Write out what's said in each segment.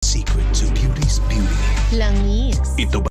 Secret to beauty's beauty. Langis. Ito ba?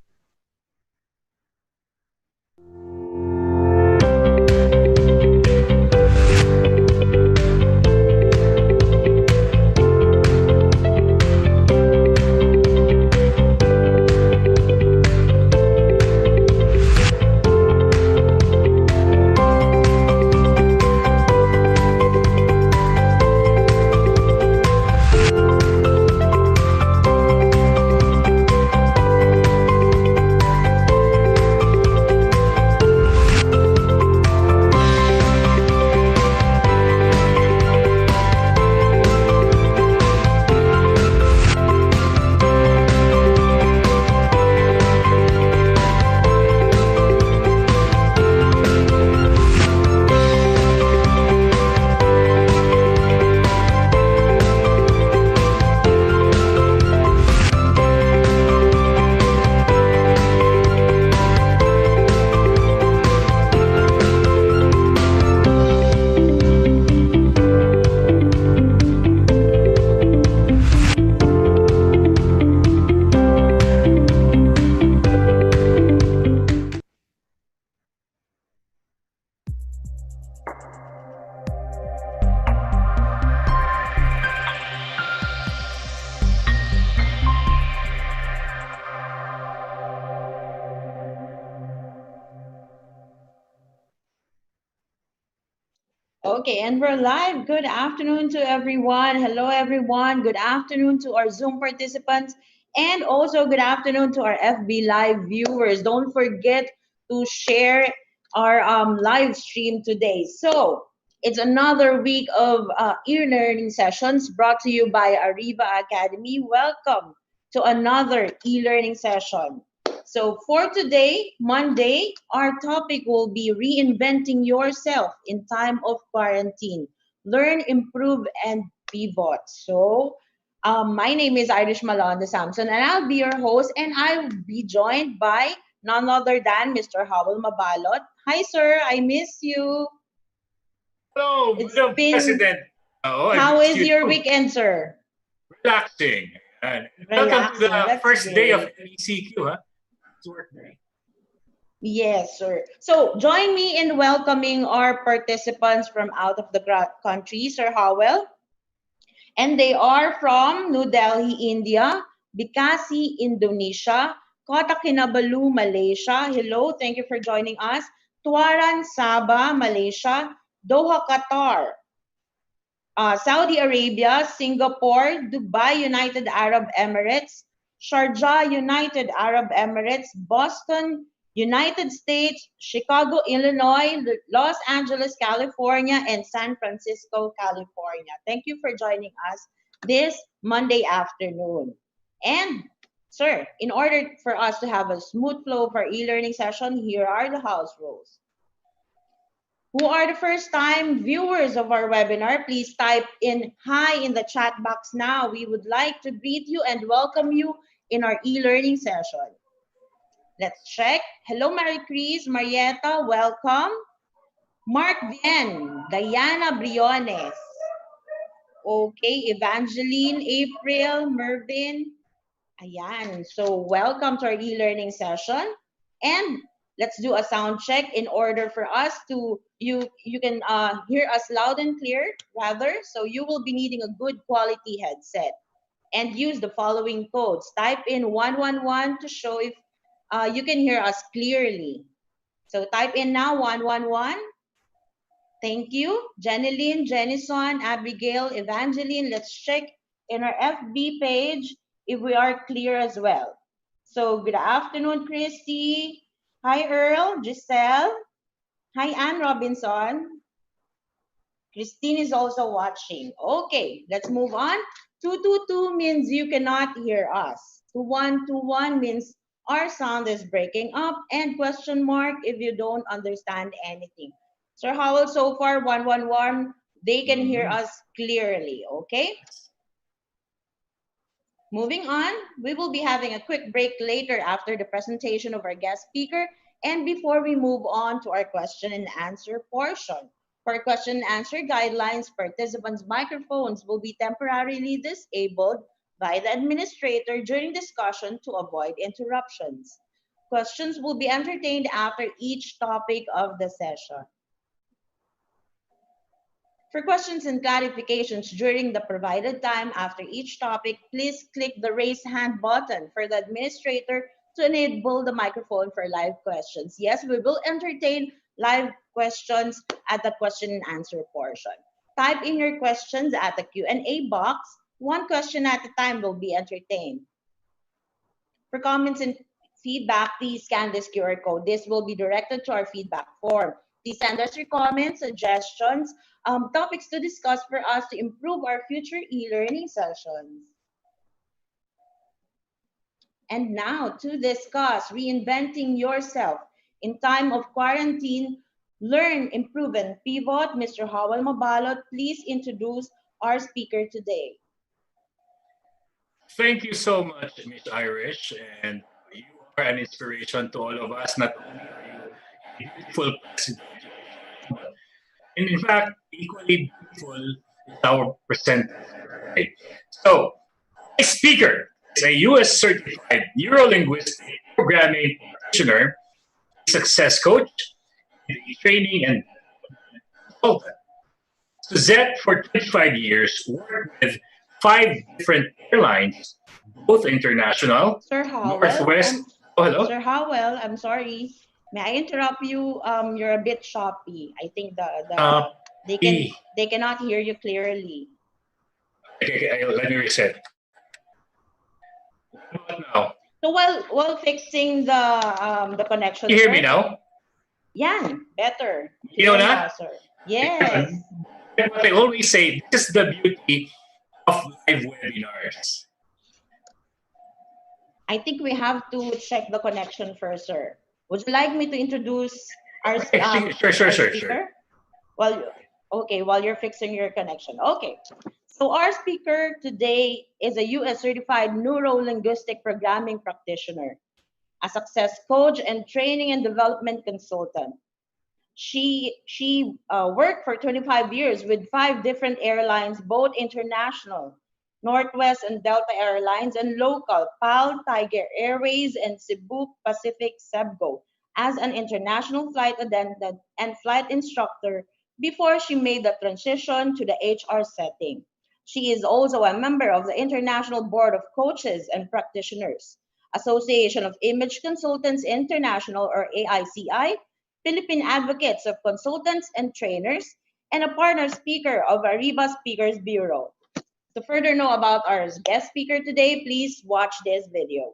Okay, and we're live. Good afternoon to everyone. Hello, everyone. Good afternoon to our Zoom participants, and also good afternoon to our FB Live viewers. Don't forget to share our live stream today. So, it's another week of e-learning sessions brought to you by Ariva Academy. Welcome to another e-learning session. So for today, Monday, our topic will be reinventing yourself in time of quarantine. Learn, improve, and pivot. So my name is Irish Malonda Samson, and I'll be your host, and I'll be joined by none other than Mr. Howell Mabalot. Hi, sir. I miss you. Hello, It's Madam been. President. Oh, I How missed is you your too. weekend, sir? Relaxing. And welcome to Relaxing. the That's first day of great. IBCQ, huh? It's work day. Yes, sir. So join me in welcoming our participants from out of the country, Sir Howell. And they are from New Delhi, India, Bekasi, Indonesia, Kota Kinabalu, Malaysia. Hello, thank you for joining us. Tuaran, Sabah, Malaysia, Doha, Qatar, Saudi Arabia, Singapore, Dubai, United Arab Emirates, Sharjah, United Arab Emirates, Boston, United States, Chicago, Illinois, Los Angeles, California, and San Francisco, California. Thank you for joining us this Monday afternoon. And, sir, in order for us to have a smooth flow of our e-learning session, here are the house rules. Who are the first time viewers of our webinar, please type in hi in the chat box now. We would like to greet you and welcome you in our e-learning session. Let's check. Hello, Mary Chris, Marietta, welcome. Mark Bien, Diana Briones. Okay, Evangeline, April, Mervin. Ayan, so welcome to our e-learning session. And let's do a sound check in order for us to, you can hear us loud and clear, rather. So you will be needing a good quality headset. And use the following codes. Type in 111 to show if you can hear us clearly. So type in now 111. Thank you. Jeneline, Jenison, Abigail, Evangeline. Let's check in our FB page if we are clear as well. So good afternoon, Christy. Hi, Earl, Giselle. Hi, Ann Robinson. Christine is also watching. Okay, let's move on. 222 means you cannot hear us. 2121 means our sound is breaking up. And question mark if you don't understand anything. Sir Howell, so far 111, they can hear us clearly, okay? Moving on, we will be having a quick break later after the presentation of our guest speaker and before we move on to our question and answer portion. For question and answer guidelines, participants' microphones will be temporarily disabled by the administrator during discussion to avoid interruptions. Questions will be entertained after each topic of the session. For questions and clarifications during the provided time after each topic, please click the raise hand button for the administrator to enable the microphone for live questions. Yes, we will entertain live questions at the question and answer portion. Type in your questions at the Q&A box. One question at a time will be entertained. For comments and feedback, please scan this QR code. This will be directed to our feedback form. Please send us your comments, suggestions, topics to discuss for us to improve our future e-learning sessions. And now to discuss reinventing yourself in time of quarantine, learn, improve, and pivot. Mr. Howell Mabalot, please introduce our speaker today. Thank you so much, Miss Irish, and you are an inspiration to all of us. Not only are you a beautiful president, and in fact, equally beautiful is our presenter. Right? So, my speaker is a U.S. certified neuro-linguistic programming practitioner, success coach, training and consultant. Suzette, for 25 years, worked with 5 different airlines, both international, Sir Howell, Northwest. Hello? Sir Howell, I'm sorry. May I interrupt you? You're a bit choppy. I think they cannot hear you clearly. Okay, let me reset. What now? So while fixing the connection. Can you hear me now? Yeah, better. You know that? Sir. Yes. What I always say, this is the beauty of live webinars. I think we have to check the connection first, sir. Would you like me to introduce our Sure. While you're fixing your connection. Okay. So our speaker today is a US certified neuro-linguistic programming practitioner, a success coach, and training and development consultant. She worked for 25 years with 5 different airlines, both international, Northwest and Delta Airlines, and local, PAL, Tiger Airways, and Cebu Pacific Sebgo, as an international flight attendant and flight instructor before she made the transition to the HR setting. She is also a member of the International Board of Coaches and Practitioners, Association of Image Consultants International, or AICI, Philippine Advocates of Consultants and Trainers, and a partner speaker of Ariva Speakers Bureau. To further know about our guest speaker today, please watch this video.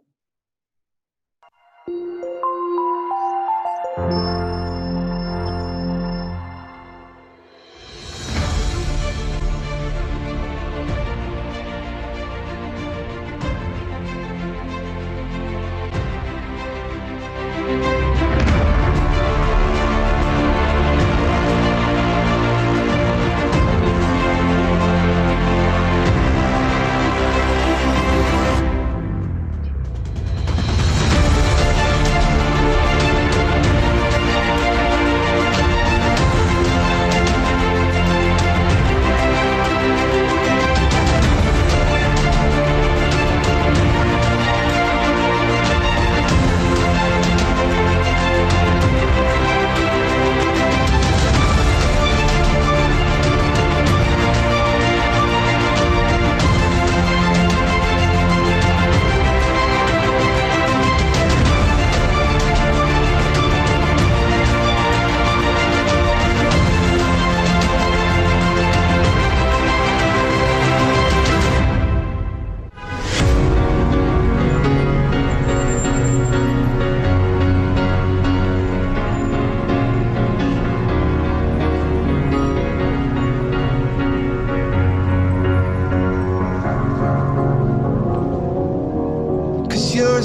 You're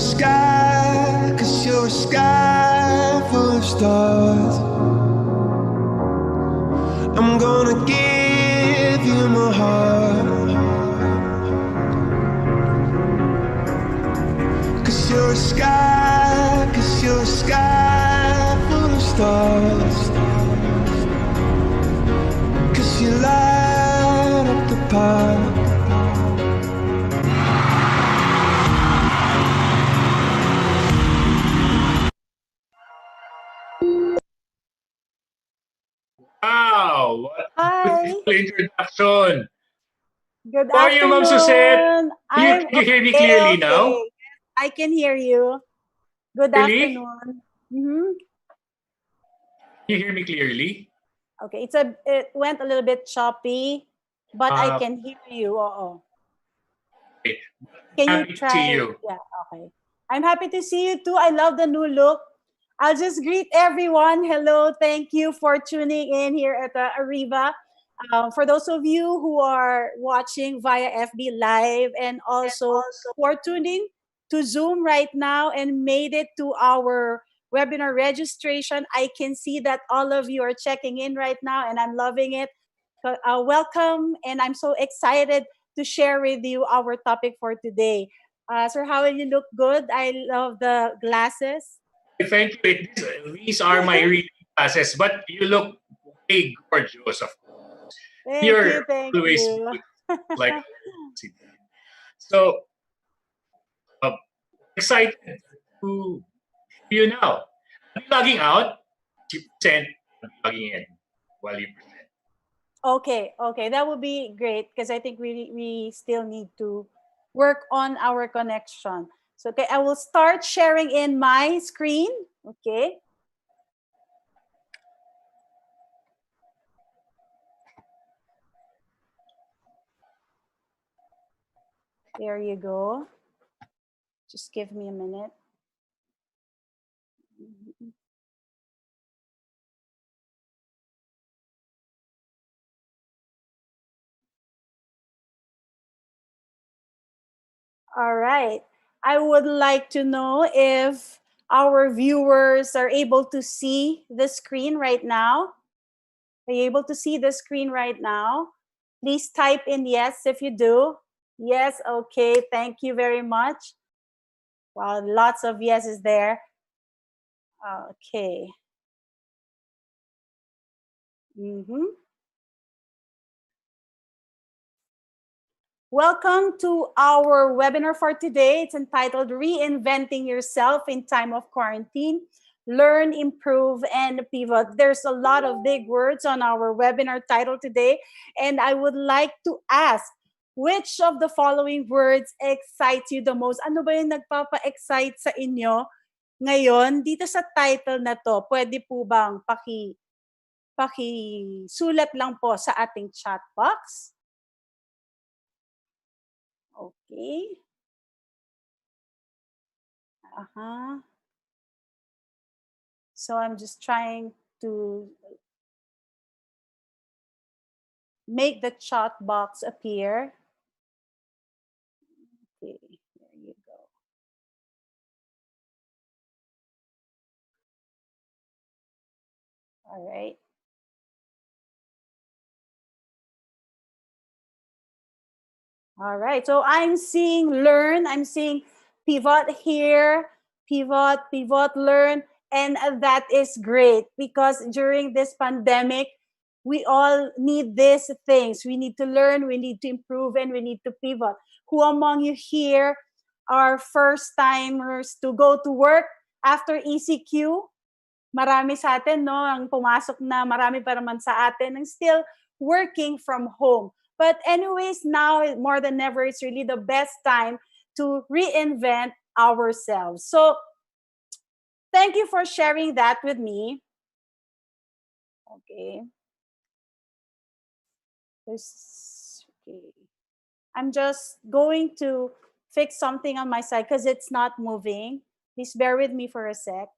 a sky full of stars. I'm gonna give you my heart. 'Cause you're a sky full of stars. 'Cause you light up the path. Wow! What a Hi, beautiful introduction. good How are you, Ma'am Suzette? afternoon. Can I'm you hear me okay, clearly okay. now? I can hear you. Good Really? afternoon. Mm-hmm. Can you hear me clearly? Okay, it went a little bit choppy, but I Uh, can hear you. Oh, okay. can you Happy to see try? you. Yeah, okay. I'm happy to see you too. I love the new look. I'll just greet everyone. Hello, thank you for tuning in here at Ariva. For those of you who are watching via FB Live and also who are tuning to Zoom right now and made it to our webinar registration, I can see that all of you are checking in right now and I'm loving it. Welcome, and I'm so excited to share with you our topic for today. Sir Howell, you look good. I love the glasses. Thank you. These are my reading classes, but you look way gorgeous. Of course. Thank You're you, thank always you. beautiful, like so. Uh, Excited to hear you now. Are you logging out? 50% logging in while you present. Okay, okay, that would be great because I think we still need to work on our connection. So okay, I will start sharing in my screen. Okay, there you go. Just give me a minute. All right. I would like to know if our viewers are able to see the screen right now. Are you able to see the screen right now? Please type in yes if you do. Yes, okay. Thank you very much. Wow, lots of yeses there. Okay. Mm-hmm. Welcome to our webinar for today. It's entitled Reinventing Yourself in Time of Quarantine. Learn, improve, and pivot. There's a lot of big words on our webinar title today. And I would like to ask, which of the following words excites you the most? Ano ba yung nagpapa-excite sa inyo ngayon dito sa title na to? Pwede po bang sulat lang po sa ating chat box? Okay. Uh-huh. So I'm just trying to make the chat box appear. Okay, there you go. All right. All right. So I'm seeing learn, I'm seeing pivot here, pivot, learn. And that is great because during this pandemic, we all need these things. We need to learn, we need to improve, and we need to pivot. Who among you here are first timers to go to work after ECQ? Marami sa atin, no, ang pumasok na, marami pa naman sa atin ang still working from home. But anyways, now more than ever, it's really the best time to reinvent ourselves. So thank you for sharing that with me. Okay. Okay. I'm just going to fix something on my side because it's not moving. Please bear with me for a sec.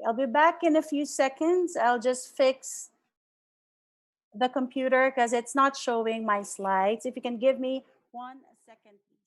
I'll be back in a few seconds. I'll just fix the computer because it's not showing my slides. If you can give me 1 second, please.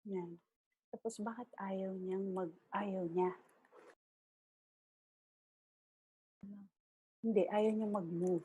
Yan. Tapos bakit ayaw niya? Hindi, ayaw niya mag-move.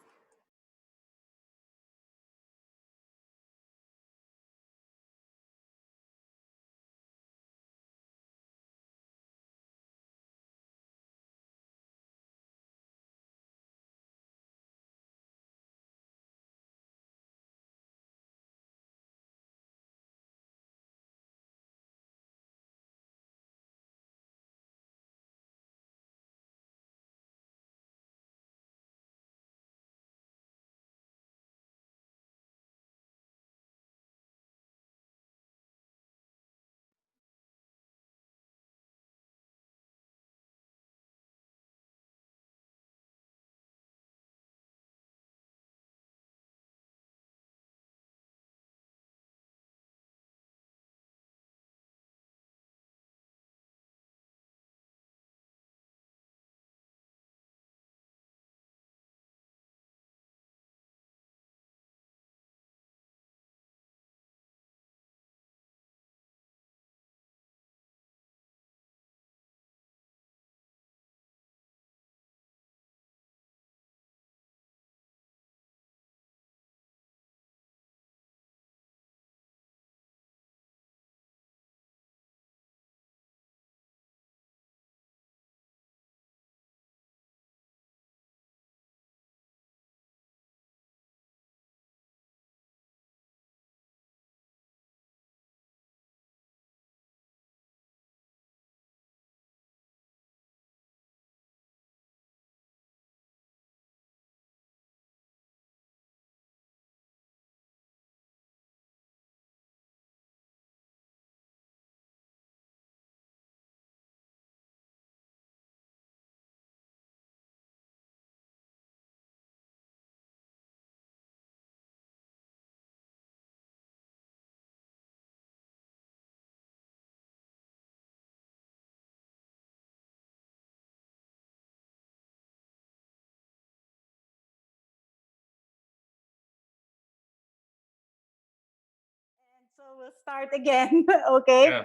And so we'll start again. Okay. Yeah.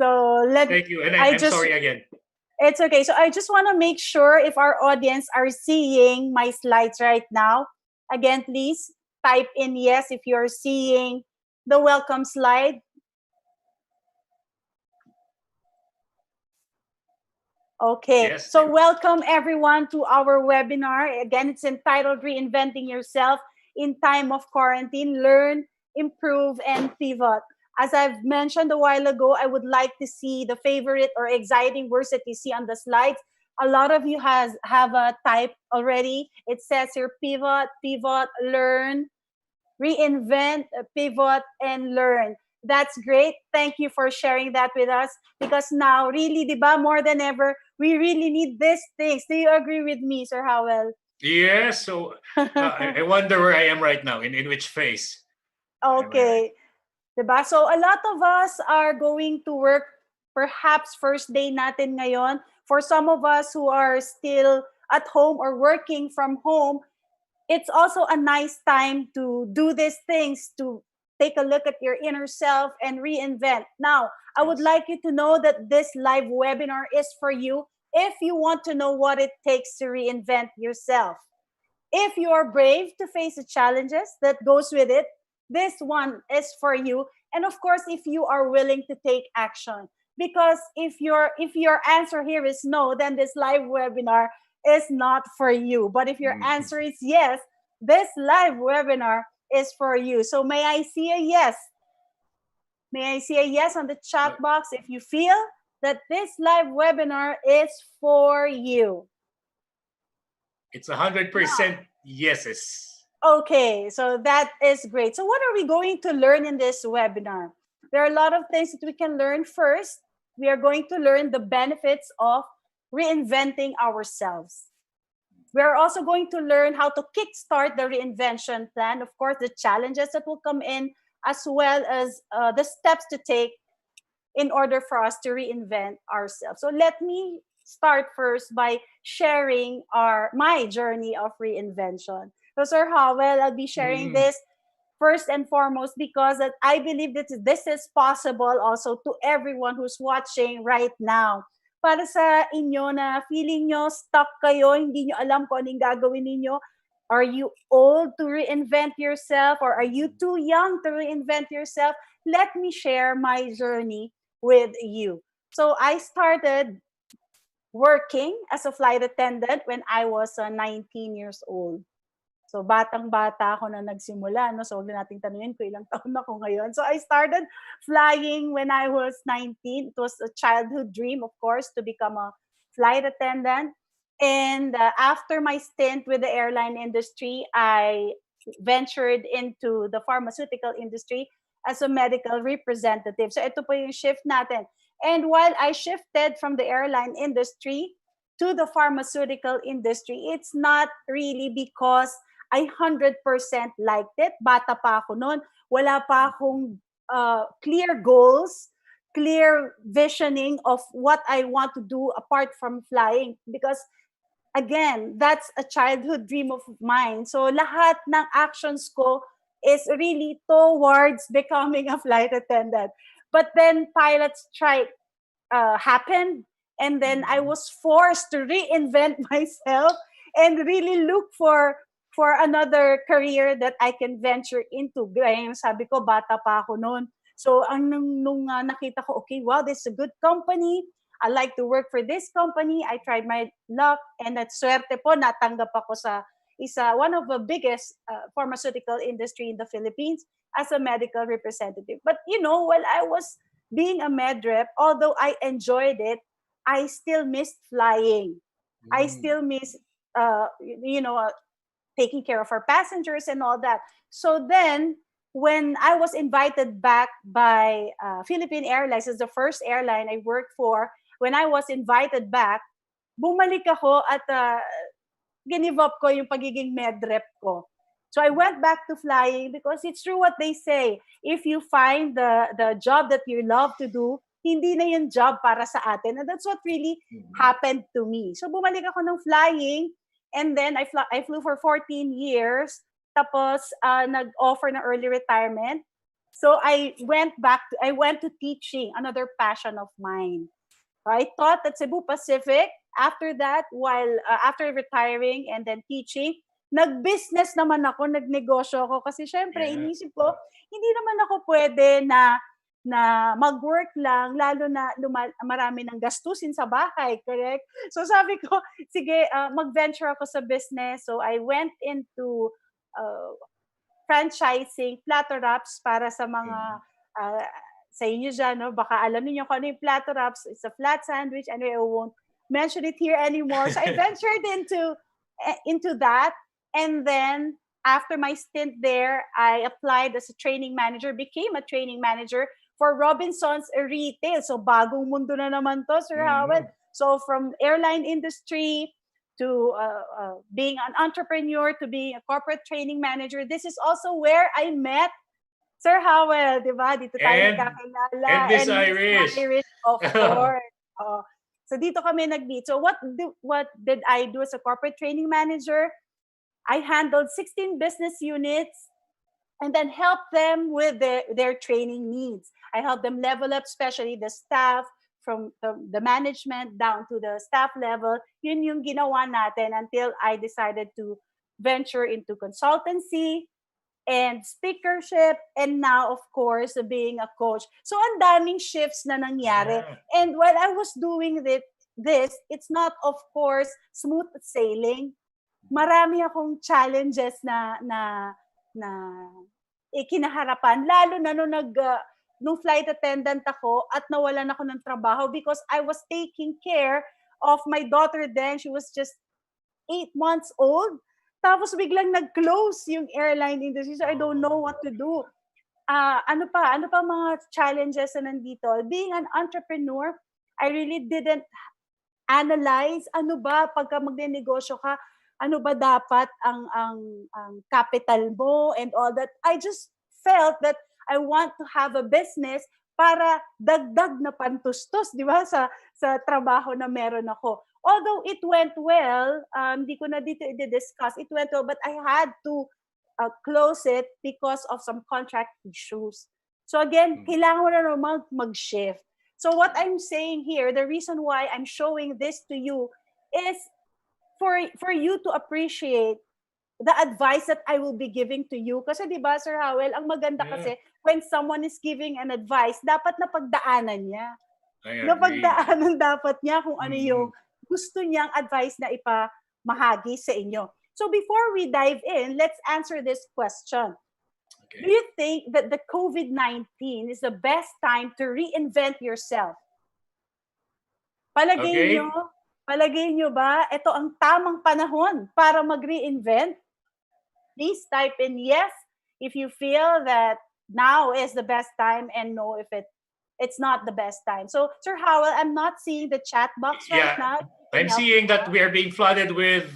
So Thank you. And I I'm just sorry again. it's okay. So I just want to make sure if our audience are seeing my slides right now. Again, please type in yes if you're seeing the welcome slide. Okay, Yes. so welcome everyone to our webinar. Again, it's entitled Reinventing Yourself in Time of Quarantine. Learn, improve, and pivot. As I've mentioned a while ago, I would like to see the favorite or exciting words that you see on the slides. A lot of you have a type already. It says here pivot, learn, reinvent, pivot, and learn. That's great. Thank you for sharing that with us because now, really, diba, more than ever, we really need these things. Do you agree with me, Sir Howell? Yes. So I wonder where I am right now. In which phase am I right? Okay. Diba? So a lot of us are going to work perhaps first day natin ngayon. For some of us who are still at home or working from home, it's also a nice time to do these things, to take a look at your inner self and reinvent. Now, I would Yes. like you to know that this live webinar is for you if you want to know what it takes to reinvent yourself. If you are brave to face the challenges that goes with it, this one is for you. And of course, if you are willing to take action. Because if your answer here is no, then this live webinar is not for you. But if your Mhm. answer is yes, this live webinar is for you. So may I see a yes? May I see a yes on the chat Uh, box if you feel that this live webinar is for you? It's 100% yeses. Okay, so that is great. So, what are we going to learn in this webinar? There are a lot of things that we can learn. First, we are going to learn the benefits of reinventing ourselves. We are also going to learn how to kickstart the reinvention plan. Of course, the challenges that will come in, as well as the steps to take in order for us to reinvent ourselves. So, let me start first by sharing my journey of reinvention. So, Sir Howell, I'll be sharing Mm. this. first and foremost, because that I believe that this is possible also to everyone who's watching right now. Para sa inyo na feeling nyo stuck kayo, hindi nyo alam kung anong gagawin ninyo, are you old to reinvent yourself or are you too young to reinvent yourself? Let me share my journey with you. So I started working as a flight attendant when I was 19 years old. So batang-bata ako na nagsimula, no? So huwag na nating tanungin ko ilang taon ako ngayon. So I started flying when I was 19. It was a childhood dream, of course, to become a flight attendant. And after my stint with the airline industry, I ventured into the pharmaceutical industry as a medical representative. So ito po yung shift natin. And while I shifted from the airline industry to the pharmaceutical industry, it's not really because I 100% liked it. Bata pa ako noon. Wala pa akong clear goals, clear visioning of what I want to do apart from flying. Because again, that's a childhood dream of mine. So lahat ng actions ko is really towards becoming a flight attendant. But then pilot strike happened. And then I was forced to reinvent myself and really look for another career that I can venture into. Gaya yung sabi ko, bata pa ako noon. So nung nakita ko, okay, wow, this is a good company. I like to work for this company. I tried my luck and at swerte po, natanggap ako sa one of the biggest pharmaceutical industry in the Philippines as a medical representative. But while I was being a med rep, although I enjoyed it, I still missed flying. I still miss, taking care of our passengers and all that. So then, when I was invited back by Philippine Airlines, as the first airline I worked for, when I was invited back, bumalik ako at give up ko yung pagiging med rep ko. So I went back to flying because it's true what they say. If you find the job that you love to do, hindi na yung job para sa atin. And that's what really happened to me. So bumalik ako ng flying. And then I flew for 14 years. Tapos nag-offer na early retirement. So I went to teaching, another passion of mine. I taught at Cebu Pacific. After that, after retiring and then teaching, nag-business naman ako, nagnegosyo ako. Kasi syempre, inisip ko, hindi naman ako pwede na mag-work lang, lalo na marami ng gastusin sa bahay, correct? So sabi ko, sige, mag-venture ako sa business. So I went into franchising platter wraps para sa mga, sa inyo dyan, no? Baka alam niyo kung ano yung platter wraps. It's a flat sandwich. Anyway, I won't mention it here anymore. So I ventured into that. And then after my stint there, I applied as a training manager, became a training manager for Robinson's Retail. So bagong mundo na naman to, Sir Howard. So from airline industry to being an entrepreneur to being a corporate training manager, this is also where I met Sir Howell, di ba? Dito tayo kakilala. And Miss Irish. Of course. So dito kami nag-meet. So what did I do as a corporate training manager? I handled 16 business units and then helped them with their training needs. I helped them level up, especially the staff, from the management down to the staff level. Yun yung ginawa natin until I decided to venture into consultancy and speakership, and now, of course, being a coach. So, ang daming shifts na nangyari. And while I was doing this, it's not, of course, smooth sailing. Marami akong challenges na ikinaharapan, lalo na nung flight attendant ako at nawalan ako ng trabaho because I was taking care of my daughter then. She was just 8 months old. Tapos biglang nag-close yung airline industry. So I don't know what to do. Ano pa mga challenges na nandito? Being an entrepreneur, I really didn't analyze ano ba pagka magnenegosyo ka, ano ba dapat ang capital mo and all that. I just felt that I want to have a business para dagdag na pantustos, di ba, sa trabaho na meron ako. Although it went well, hindi ko na dito i-discuss, it went well, but I had to close it because of some contract issues. So again, kailangan mo na naman mag-shift. So what I'm saying here, the reason why I'm showing this to you is for you to appreciate the advice that I will be giving to you. Kasi di ba, Sir Howell, ang maganda kasi when someone is giving an advice, dapat napagdaanan niya. Napagdaanan dapat niya kung ano yung gusto niyang advice na ipamahagi sa inyo. So before we dive in, let's answer this question. Okay. Do you think that the COVID-19 is the best time to reinvent yourself? Palagay nyo ba ito ang tamang panahon para mag-reinvent? Please type in yes if you feel that now is the best time, and no if it's not the best time. So, Sir Howell, I'm not seeing the chat box right now. I'm seeing that we are being flooded with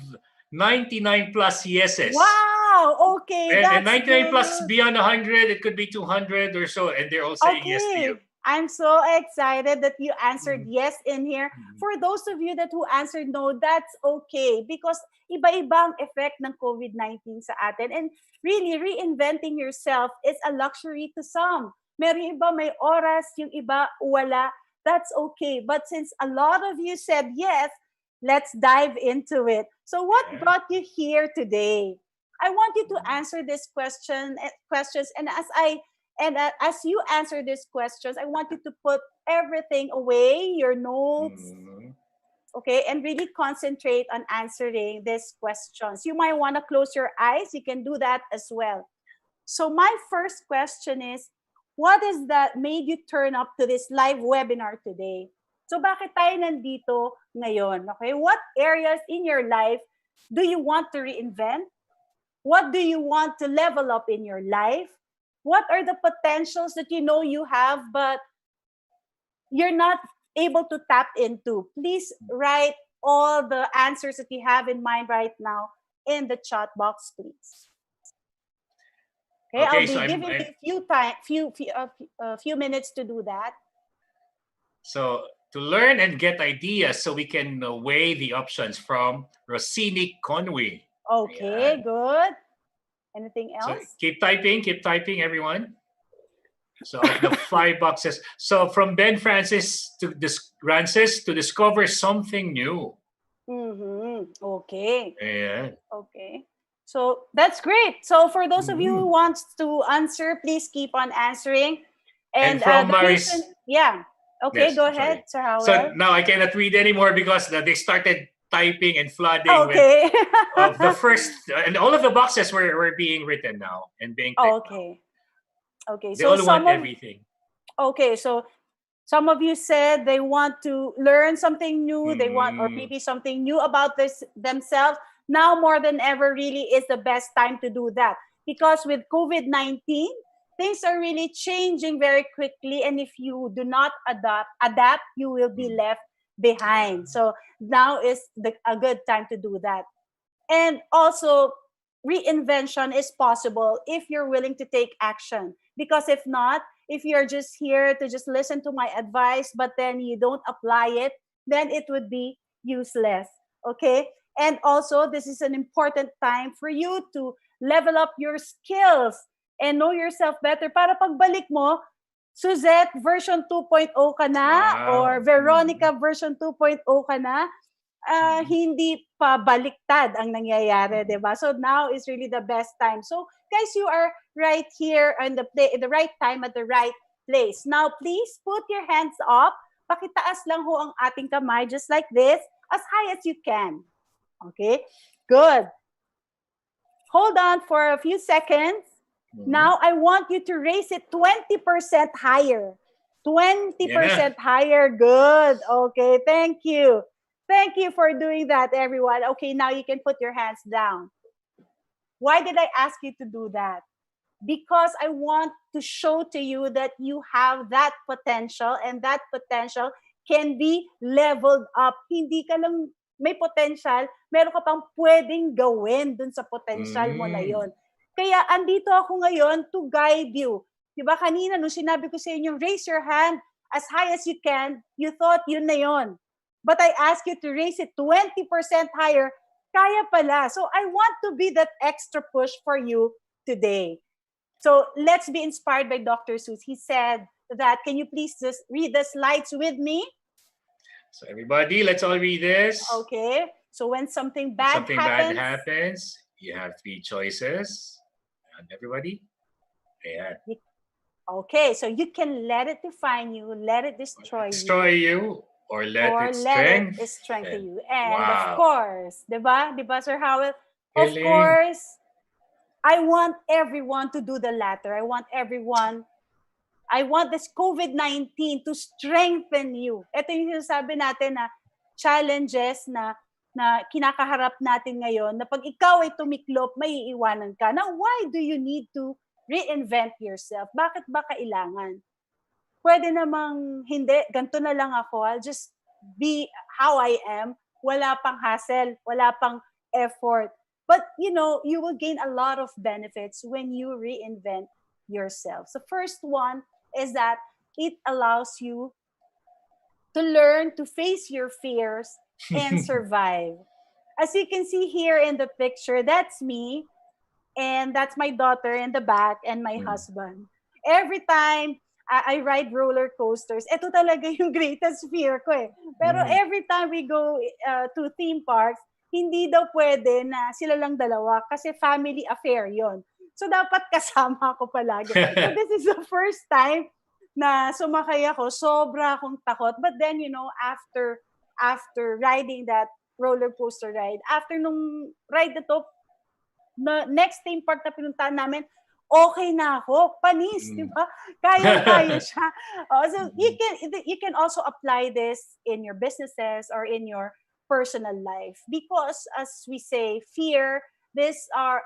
99 plus yeses. Wow, okay. And 99 plus beyond 100, it could be 200 or so, and they're all saying yes to you. I'm so excited that you answered yes in here. For those of you who answered no, that's okay, because iba-iba ang effect ng COVID-19 sa atin. And really, reinventing yourself is a luxury to some. Meron iba may oras, yung iba wala. That's okay. But since a lot of you said yes, let's dive into it. So what brought you here today? I want you to answer this questions, and as you answer these questions, I want you to put everything away, your notes, okay, and really concentrate on answering these questions. You might want to close your eyes. You can do that as well. So my first question is, what is that made you turn up to this live webinar today? So bakit tayo nandito ngayon? Okay, what areas in your life do you want to reinvent? What do you want to level up in your life? What are the potentials that you know you have, but you're not able to tap into? Please write all the answers that you have in mind right now in the chat box, please. Okay, I'll be giving you a few minutes to do that. So to learn and get ideas so we can weigh the options from Rossini Conway. Okay, good. Anything else? So keep typing, everyone. So the 5 boxes. So from Ben Francis to discover something new. Okay. Yeah. Okay. So that's great. So for those of you who want to answer, please keep on answering. And from the person, okay, yes, go ahead, Sir Howell. So now I cannot read anymore because they started typing and flooding with the first, and all of the boxes were being written now and being typed. Okay. They so all want everything. Okay, so some of you said they want to learn something new, they want, or maybe something new about themselves. Now more than ever really is the best time to do that, because with COVID-19, things are really changing very quickly, and if you do not adapt, you will be left behind. So now is a good time to do that. And also, reinvention is possible if you're willing to take action. Because if not, if you're just here to just listen to my advice, but then you don't apply it, then it would be useless. Okay? And also, this is an important time for you to level up your skills and know yourself better para pagbalik mo, Suzette version 2.0 ka na, or Veronica version 2.0 ka na, hindi pa baliktad ang nangyayari, diba? So now is really the best time. So guys, you are right here in the right time at the right place. Now please put your hands up. Pakitaas lang ho ang ating kamay, just like this, as high as you can. Okay, good. Hold on for a few seconds. Now I want you to raise it 20% higher. 20% higher. Good. Okay, thank you. Thank you for doing that, everyone. Okay, now you can put your hands down. Why did I ask you to do that? Because I want to show to you that you have that potential, and that potential can be leveled up. Hindi ka lang may potential, meron ka pang pwedeng gawin dun sa potential mo na yon. Kaya andito ako ngayon to guide you. Diba kanina nung sinabi ko sa inyo, raise your hand as high as you can, you thought yun na yon. But I ask you to raise it 20% higher, kaya pala. So I want to be that extra push for you today. So let's be inspired by Dr. Seuss. He said that, can you please just read the slides with me? So everybody, let's all read this. Okay. So when something bad Something happens, bad happens, you have 3 choices. And everybody, yeah. okay, so you can let it define you, let it destroy you, or let it strengthen you. And wow. of course, diba, Sir Howell? Of Feeling. course, I want everyone to do the latter. I want this COVID-19 to strengthen you. Ito yung sinasabi natin na challenges na kinakaharap natin ngayon, na pag ikaw ay tumiklop, may iiwanan ka. Now, why do you need to reinvent yourself? Bakit ba kailangan? Pwede namang hindi, ganito na lang ako. I'll just be how I am. Wala pang hassle, wala pang effort. But, you will gain a lot of benefits when you reinvent yourself. So first one is that it allows you to learn to face your fears and survive. As you can see here in the picture, that's me, and that's my daughter in the back, and my husband. Every time I ride roller coasters, ito talaga yung greatest fear ko eh. Pero every time we go to theme parks, hindi daw pwede na sila lang dalawa kasi family affair yon. So dapat kasama ako palagi. So this is the first time na sumakay ako, sobra akong takot. But then, after riding that roller coaster ride, after nung ride na to, next theme park na pinuntahan namin, okay na ako, panis, di ba? Kaya siya. So you can also apply this in your businesses or in your personal life, because as we say, fear, these are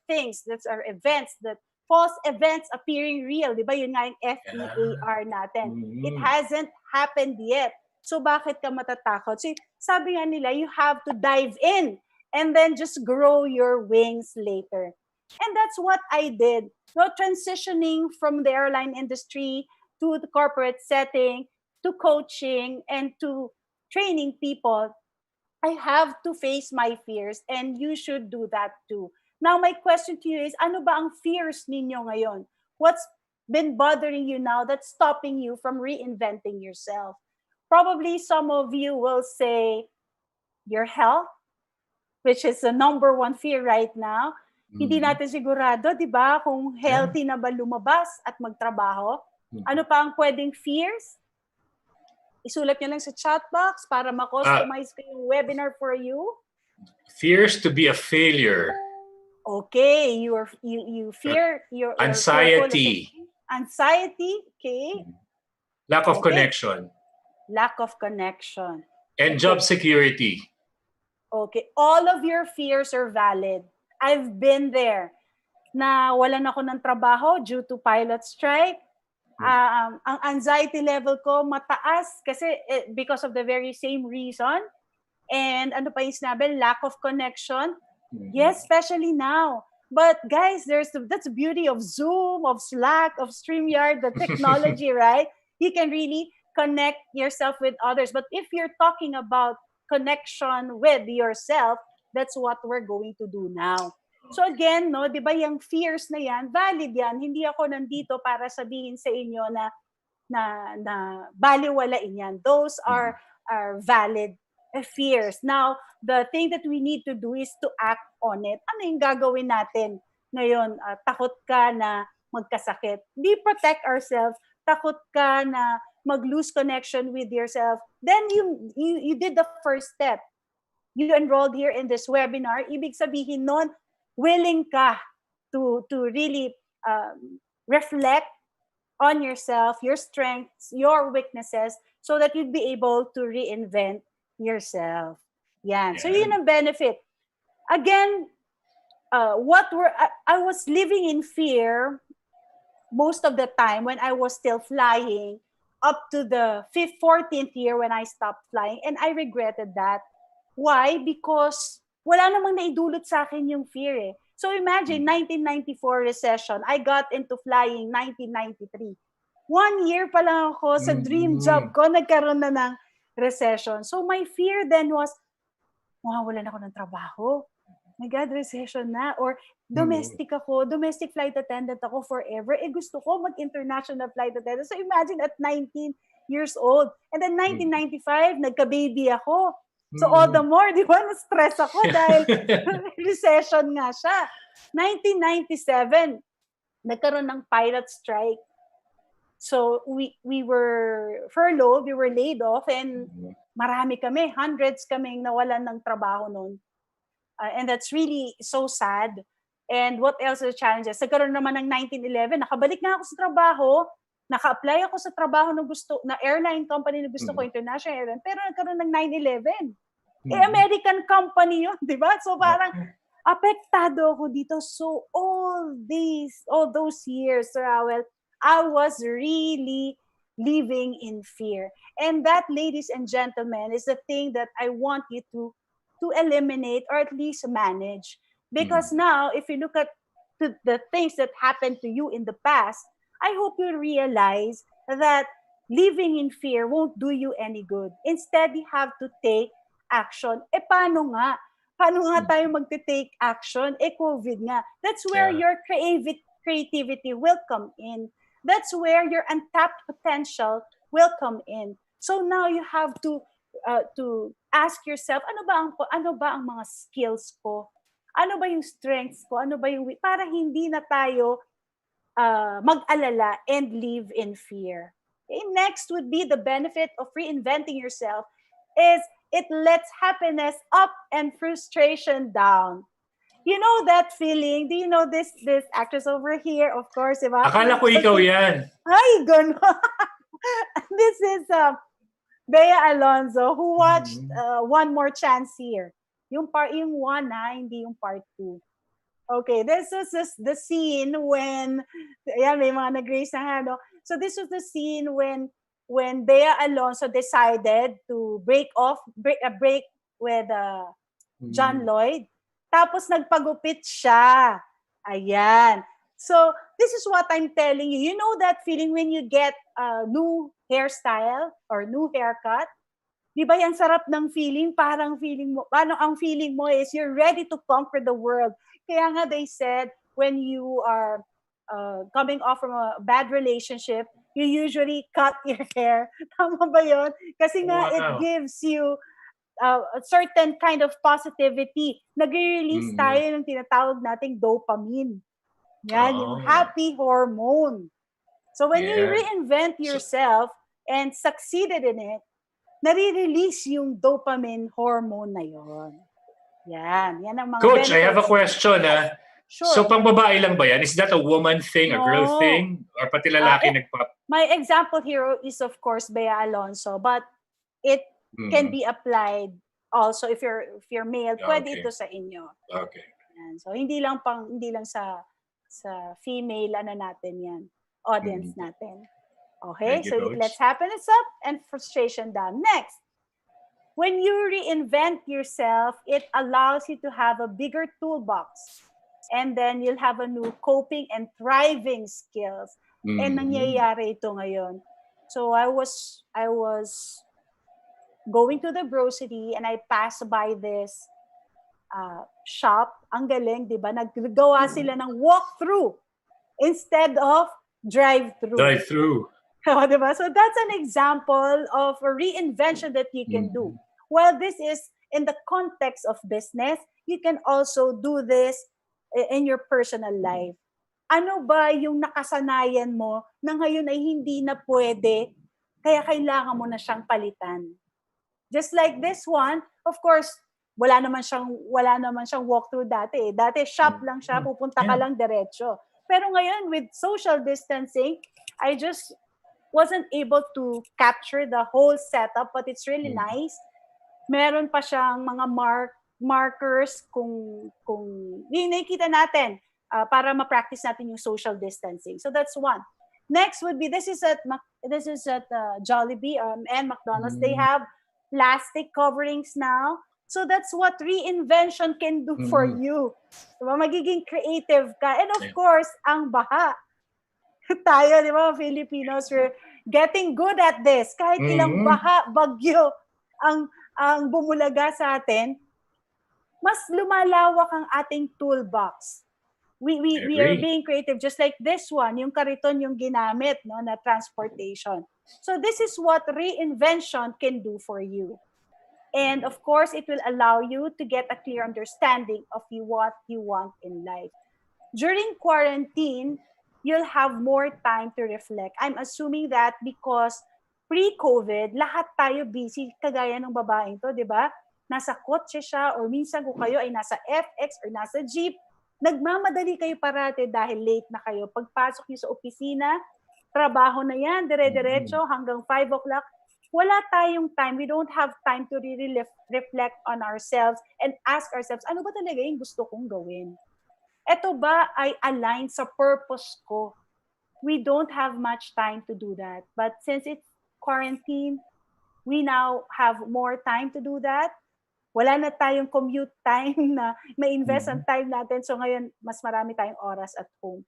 things, these are events, that false events appearing real, di ba? Yun nga yung FEAR natin. It hasn't happened yet. So bakit ka matatakot? So sabi nga nila, you have to dive in and then just grow your wings later. And that's what I did. So transitioning from the airline industry to the corporate setting, to coaching, and to training people, I have to face my fears, and you should do that too. Now, my question to you is, ano ba ang fears ninyo ngayon? What's been bothering you now that's stopping you from reinventing yourself? Probably some of you will say your health, which is the number one fear right now. Hindi natin sigurado, di ba, kung healthy na ba lumabas at magtrabaho. Ano pa ang pwedeng fears? Isulat nyo lang sa chat box para ma-customize ko yung webinar for you. Fears to be a failure. Okay, you fear your anxiety. Anxiety, okay. Lack of connection. Lack of connection. And job security. Okay, all of your fears are valid. I've been there. Na walan ako ng trabaho due to pilot strike. Ang anxiety level ko mataas kasi because of the very same reason. And ano pa yung sinabi? Lack of connection. Yes, especially now. But guys, that's the beauty of Zoom, of Slack, of StreamYard, the technology, right? You can really connect yourself with others. But if you're talking about connection with yourself, that's what we're going to do now. So again, no, 'di ba yung fears na yan, valid yan. Hindi ako nandito para sabihin sa inyo na baliwalain yan. Those are valid fears. Now, the thing that we need to do is to act on it. Ano yung gagawin natin ngayon? Takot ka na magkasakit. We protect ourselves. Takot ka na mag-lose connection with yourself. Then you did the first step. You enrolled here in this webinar. Ibig sabihin nun, willing ka to really reflect on yourself, your strengths, your weaknesses, so that you'd be able to reinvent yourself. Yan. So yun ang benefit. Again, I was living in fear most of the time when I was still flying, up to the 14th year when I stopped flying, and I regretted that. Why? Because wala namang naidulot sa akin yung fear eh. So imagine, 1994 recession, I got into flying 1993. 1 year pa lang ako sa dream job ko, nagkaroon na ng recession. So my fear then was, mawawalan ako ng trabaho. my God, recession na. Or domestic flight attendant ako forever. Gusto ko mag-international flight attendant. So imagine at 19 years old. And then 1995, nagka-baby ako. So all the more, di ba, na-stress ako dahil recession nga siya. 1997, nagkaroon ng pilot strike. So we were furloughed, we were laid off, and marami kami, hundreds kaming nawalan ng trabaho noon. And that's really so sad. And what else are the challenges? Nagkaroon naman ng 1911, nakabalik nga ako sa trabaho, naka-apply ako sa trabaho na airline company na gusto ko, international airline, pero nagkaroon ng 9/11. American company yun, di ba? So parang apektado ako dito. So all those years, Sir Howell, I was really living in fear. And that, ladies and gentlemen, is the thing that I want you to eliminate or at least manage. Because now, if you look at the things that happened to you in the past, I hope you realize that living in fear won't do you any good. Instead, you have to take action. Paano nga? Paano nga tayo magte-take action? COVID nga. That's where your creativity will come in. That's where your untapped potential will come in. So now you have to ask yourself, ano ba ang mga skills ko? Ano ba yung strengths ko? Ano ba yung para hindi na tayo mag-alala and live in fear. Okay, next would be the benefit of reinventing yourself is it lets happiness up and frustration down. You know that feeling? Do you know this actress over here? Of course, diba? Akala ko ikaw yan. Ay, gano'n. This is Bea Alonzo who watched One More Chance Here. Yung one hindi yung part 2. Okay, this is the scene when, may mga nag-raise na no? So this was the scene when Bea Alonzo decided to break with John Lloyd. Tapos nagpagupit siya. Ayan. So this is what I'm telling you. You know that feeling when you get a new hairstyle or new haircut? Di ba yan sarap ng feeling? Parang feeling mo, ang feeling mo is you're ready to conquer the world. Kaya nga they said, when you are coming off from a bad relationship, you usually cut your hair. Tama ba yun? Kasi nga, it gives you a certain kind of positivity. Nag-release tayo ng tinatawag nating dopamine. Yan, yung happy hormone. So when you reinvent yourself and succeeded in it, nare-release yung dopamine hormone na yon. Yan ang mga Coach, benefits. I have a question. Sure. So pang babae lang ba yan? Is that a woman thing, a girl thing? Or pati lalaki nagpap... My example here is of course Bea Alonzo, but it can be applied also if you're male, pwede ito sa inyo. Okay. Yan. So hindi lang sa female natin yan, audience natin. Okay, so it lets happiness up and frustration down. Next, when you reinvent yourself, it allows you to have a bigger toolbox. And then you'll have a new coping and thriving skills. And nangyayari ito ngayon. So I was going to the grocery and I passed by this shop. Ang galing, di ba? Naggawa sila ng walk-through instead of drive-through. Drive-through. Diba? So that's an example of a reinvention that you can do. While this is in the context of business, you can also do this in your personal life. Ano ba yung nakasanayan mo na ngayon ay hindi na pwede, kaya kailangan mo na siyang palitan? Just like this one, of course, wala naman siyang walkthrough dati. Dati shop lang siya, pupunta ka lang diretso. Pero ngayon, with social distancing, I just wasn't able to capture the whole setup, but it's really nice. Meron pa siyang mga markers kung yung nakikita natin para ma-practice natin yung social distancing. So that's one. Next would be this is at Jollibee and McDonald's. They have plastic coverings now. So that's what reinvention can do for you. Diba? Magiging creative ka. And of course, ang baha. Tayo, di ba, Filipinos, we're getting good at this. Kahit ilang baha, bagyo ang bumulaga sa atin, mas lumalawak ang ating toolbox. We are being creative, just like this one, yung kariton yung ginamit, no, na transportation. So this is what reinvention can do for you. And of course, it will allow you to get a clear understanding of what you want in life. During quarantine, you'll have more time to reflect. I'm assuming that because pre-COVID, lahat tayo busy, kagaya ng babaeng to, di ba? Nasa kotse siya, or minsan kung kayo ay nasa FX or nasa jeep, nagmamadali kayo parate dahil late na kayo. Pagpasok niyo sa opisina, trabaho na yan, dire-diretso hanggang 5 o'clock. Wala tayong time. We don't have time to really reflect on ourselves and ask ourselves, ano ba talaga yung gusto kong gawin? Ito ba ay aligned sa purpose ko? We don't have much time to do that. But since it's quarantine, we now have more time to do that. Wala na tayong commute time na ma-invest ang time natin. So ngayon, mas marami tayong oras at home.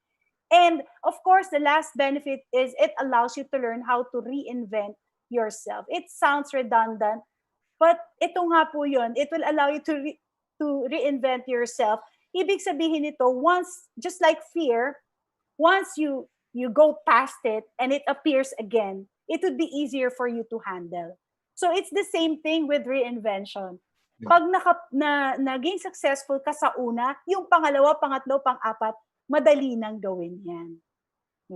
And of course, the last benefit is it allows you to learn how to reinvent yourself. It sounds redundant, but ito nga po yun. It will allow you to reinvent yourself. Ibig sabihin nito, once, just like fear, once you go past it and it appears again, it would be easier for you to handle. So it's the same thing with reinvention. Pag naging successful ka sa una, yung pangalawa, pangatlo, pang-apat, madali nang gawin yan.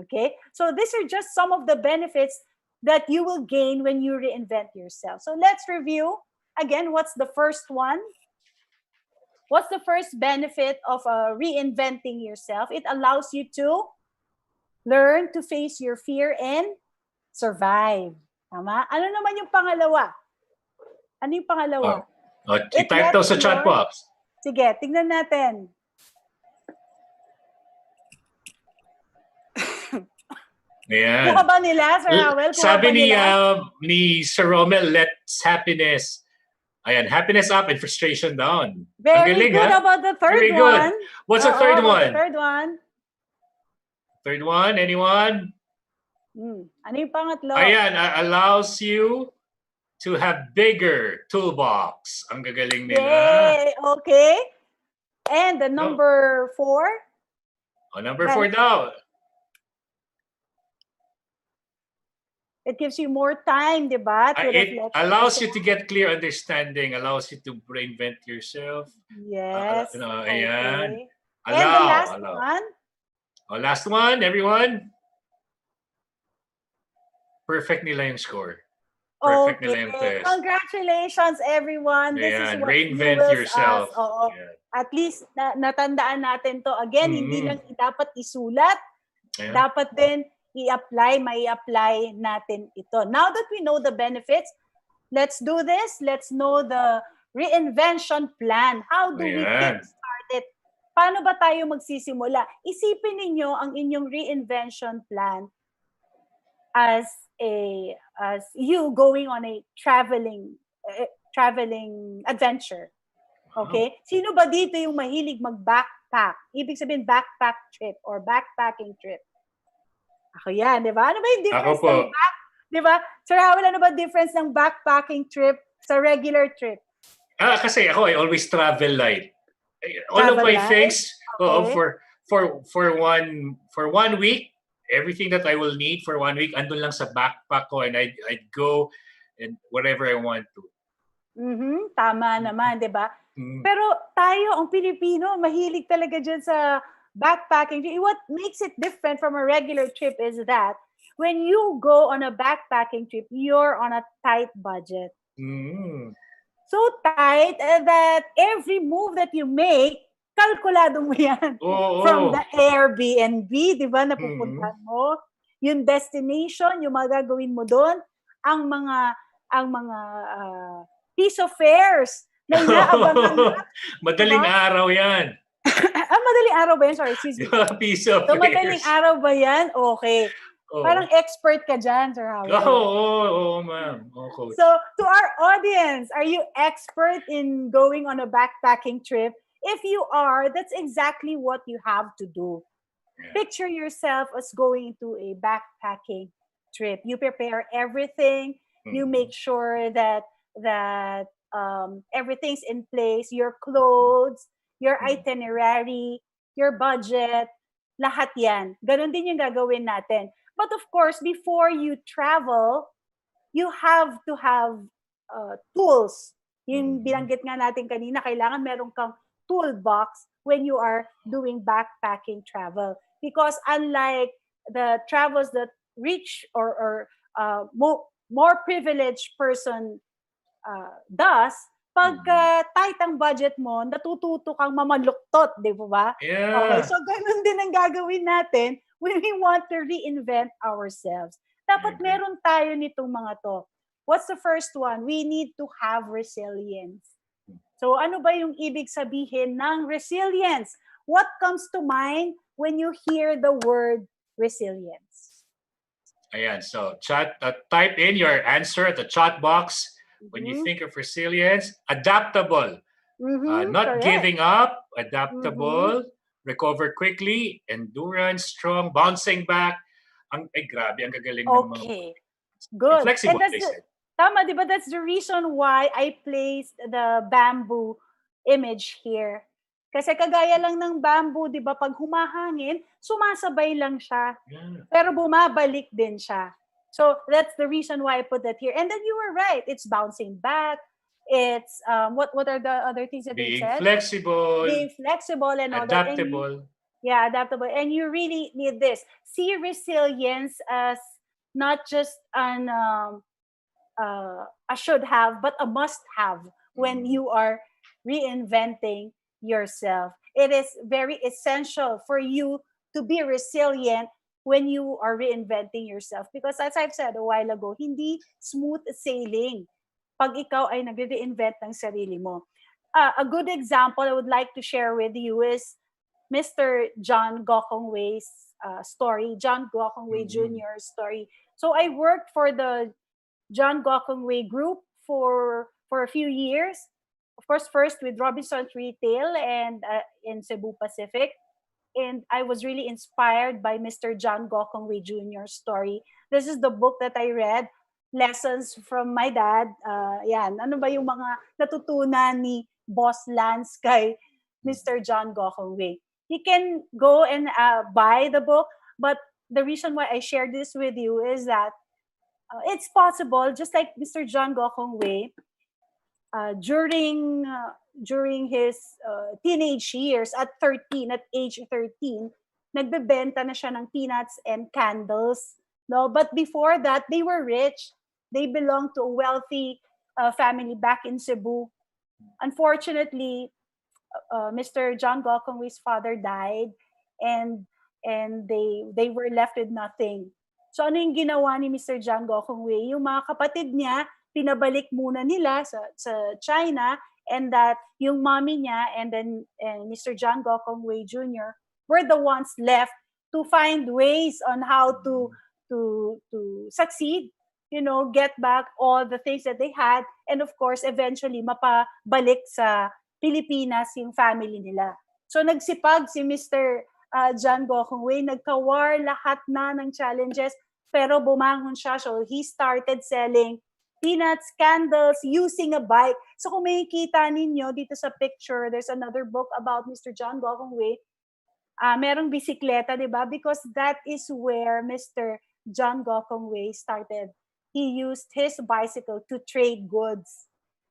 Okay? So these are just some of the benefits that you will gain when you reinvent yourself. So let's review. Again, what's the first one? What's the first benefit of reinventing yourself? It allows you to learn to face your fear and survive. Tama? Ano naman yung pangalawa? Ano yung pangalawa? I-type daw sa chat box. Sige, tignan natin. Ayan. Buka ba nila, Sir Howell? Sabi ni Sir Romel, let's happiness. Ayan, happiness up and frustration down. Very galing, good. ha? About the third Very one. Good. What's the third one? The third one. Third one, anyone? Ano yung pangatlo? Ayan, allows you to have bigger toolbox. Ang gagaling nila. Yay! Okay. And the number 4? Number 4 daw. It gives you more time, di ba? It allows you to get clear understanding, allows you to reinvent yourself. Yes. Ayan. And the last one? Last one, everyone. Perfect nila yung score. Perfect nila yung test. Congratulations, everyone. This is what reinvent yourself. At least natandaan natin to. Again, hindi lang dapat isulat. Dapat din may apply natin ito. Now that we know the benefits, let's do this. Let's know the reinvention plan. How do we kickstart it? Paano ba tayo magsisimula? Isipin ninyo ang inyong reinvention plan as you going on a traveling adventure. Okay? Sino ba dito yung mahilig mag-backpack? Ibig sabihin backpack trip or backpacking trip. Ako yan, di ba? Ano ba yung difference ng di ba? Sir Howell, ano ba difference ng backpacking trip sa regular trip? Kasi ako, I always travel light. All of my things for 1 week, everything that I will need for 1 week, andun lang sa backpack ko, and I'd go and whatever I want to. Tama naman, di ba? Pero tayo, ang Pilipino, mahilig talaga dyan sa backpacking. What makes it different from a regular trip is that when you go on a backpacking trip, you're on a tight budget. So tight that every move that you make, kalkulado mo yan. From the Airbnb, di ba, napupuntahan mo. Yung destination, yung mga gagawin mo doon, ang mga piece of fares na inaabangan mo. Madaling araw yan. Madaling araw ba yan? Sorry, excuse me. Piece of so, madaling araw ba yan? Okay. Parang expert ka dyan, Sir Howard. Ma'am. Coach. So, to our audience, are you expert in going on a backpacking trip? If you are, that's exactly what you have to do. Picture yourself as going to a backpacking trip. You prepare everything. You make sure that everything's in place, your clothes, your itinerary, your budget, lahat yan. Ganon din yung gagawin natin. But of course, before you travel, you have to have tools. Yung binanggit nga natin kanina, kailangan meron kang toolbox when you are doing backpacking travel. Because unlike the travels that rich or more privileged person does, pag tight ang budget mo, natututo kang mamaluktot, di ba? Yeah. Okay, so ganun din ang gagawin natin when we want to reinvent ourselves. Dapat meron tayo nitong mga to. What's the first one? We need to have resilience. So ano ba yung ibig sabihin ng resilience? What comes to mind when you hear the word resilience? Ayan, so type in your answer at the chat box. When you think of resilience, adaptable, not correct. giving up, adaptable, recover quickly, endurance, strong, bouncing back. Grabe, ang gagaling ng mga. Okay, good. Flexible, And they said. Tama, di ba? That's the reason why I placed the bamboo image here. Kasi kagaya lang ng bamboo, di ba? Pag humahangin, sumasabay lang siya. Yeah. Pero bumabalik din siya. So that's the reason why I put that here. And then you were right. It's bouncing back. It's, what are the other things that they said? Being flexible and all that. Adaptable. Yeah, adaptable. And you really need this. See resilience as not just an a should have, but a must have when you are reinventing yourself. It is very essential for you to be resilient when you are reinventing yourself. Because as I've said a while ago, hindi smooth sailing pag ikaw ay nag-reinvent ng sarili mo. A good example I would like to share with you is Mr. John Gokongwei's story, John Gokongwei Jr.'s story. So I worked for the John Gokongwei group for a few years. Of course, first with Robinson's Retail and in Cebu Pacific. And I was really inspired by Mr. John Gokongwei Jr.'s story. This is the book that I read, Lessons from My Dad. Yan, ano ba yung mga natutunan ni Boss Lance kay Mr. John Gokongwei? You can go and buy the book, but the reason why I share this with you is that it's possible, just like Mr. John Gokongwei, during his teenage years at age 13, nagbebenta na siya ng peanuts and candles. No, but before that, they were rich. They belonged to a wealthy family back in Cebu. Unfortunately, Mr. John Gokongwei's father died, and they were left with nothing. So ano yung ginawa ni Mr. John Gokongwei? Yung mga kapatid niya, pinabalik muna nila sa China, and that yung mommy niya and Mr. John Gokongwei Jr. were the ones left to find ways on how to succeed, get back all the things that they had, and of course eventually mapabalik sa Pilipinas yung family nila. So nagsipag si Mr. John Gokongwei, nagkawar lahat na ng challenges, pero bumangon siya. So he started selling peanuts, candles, using a bike. So kung makikita ninyo dito sa picture, there's another book about Mr. John Gokongwei. Merong bisikleta, di ba? Because that is where Mr. John Gokongwei started. He used his bicycle to trade goods.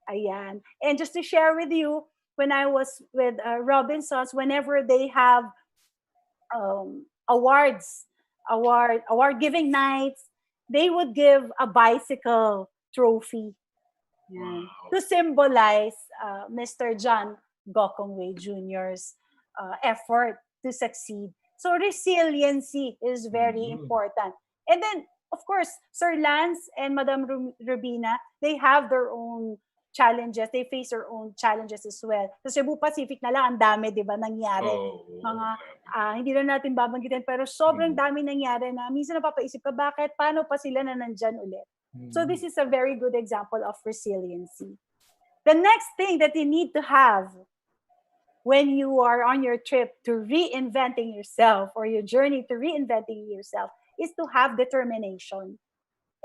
Ayan. And just to share with you, when I was with Robinsons, whenever they have award giving nights, they would give a bicycle trophy. Wow. To symbolize Mr. John Gokongwei Jr.'s effort to succeed. So resiliency is very important. And then, of course, Sir Lance and Madam Rubina, they have their own challenges. They face their own challenges as well. Sa Cebu Pacific na lang, ang dami, di ba, nangyari. Hindi na natin babanggitin, pero sobrang dami nangyari na minsan napapaisip ka, bakit, paano pa sila na nandyan ulit? So this is a very good example of resiliency. The next thing that you need to have when you are on your trip to reinventing yourself, or your journey to reinventing yourself, is to have determination.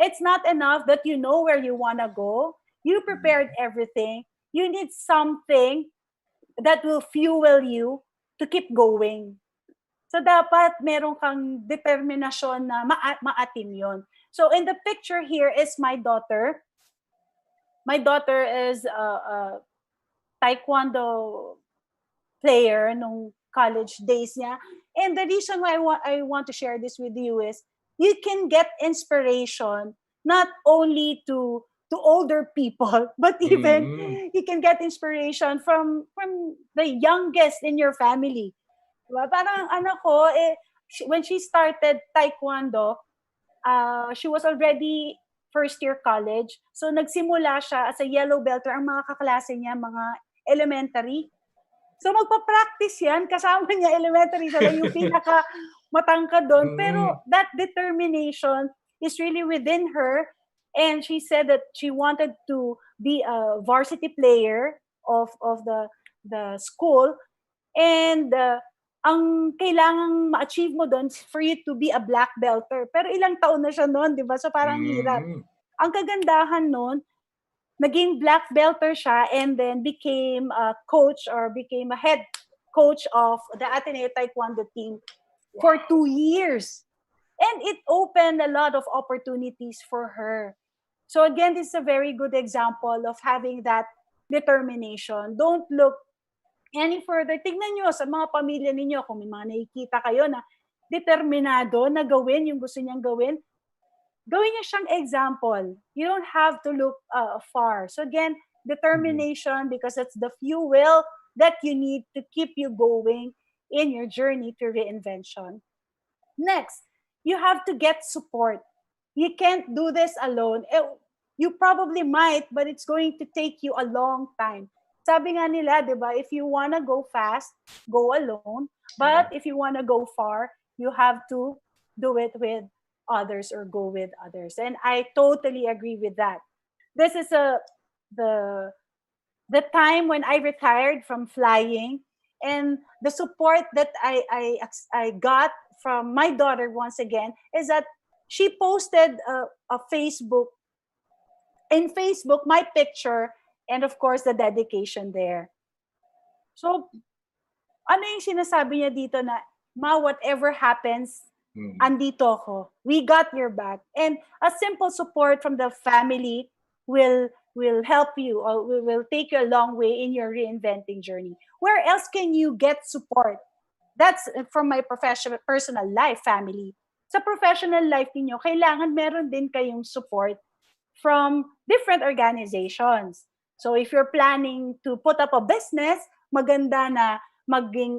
It's not enough that you know where you want to go. You prepared everything, You need something that will fuel you to keep going. So dapat meron kang determinasyon na maatim yon. So in the picture here is my daughter. My daughter is a taekwondo player nung college days niya. And the reason why I want to share this with you is you can get inspiration not only to older people, but even you can get inspiration from the youngest in your family. Diba? Parang anak ko, when she started taekwondo, she was already first year college. So nagsimula siya as a yellow belter. Ang mga kaklase niya, mga elementary. So magpa-practice yan. Kasama niya elementary. Siya lang yung pinaka matangkad doon. Pero that determination is really within her. And she said that she wanted to be a varsity player of the school. And ang kailangang ma-achieve mo doon for you to be a black belter. Pero ilang taon na siya noon, di ba? So parang hirap. Ang kagandahan noon, naging black belter siya and then became a coach or became a head coach of the Ateneo Taekwondo team for 2 years. And it opened a lot of opportunities for her. So again, this is a very good example of having that determination. Don't look any further. Tignan nyo sa mga pamilya ninyo kung may mga nakikita kayo na determinado na gawin yung gusto niyang gawin. Gawin niyo siyang example. You don't have to look far. So again, determination because it's the fuel that you need to keep you going in your journey to reinvention. Next, you have to get support. You can't do this alone. You probably might, but it's going to take you a long time. Sabi nga nila, di ba, if you wanna go fast, go alone. But if you wanna go far, you have to do it with others or go with others. And I totally agree with that. This is the time when I retired from flying, and the support that I got from my daughter once again is that she posted a Facebook, in Facebook, my picture, and of course the dedication there. So, ano yung sinasabi niya dito na, Ma, whatever happens, andito ako. We got your back. And a simple support from the family will help you or will take you a long way in your reinventing journey. Where else can you get support? That's from my personal life, family. Sa professional life niyo, kailangan meron din kayong support from different organizations. So if you're planning to put up a business, maganda na maging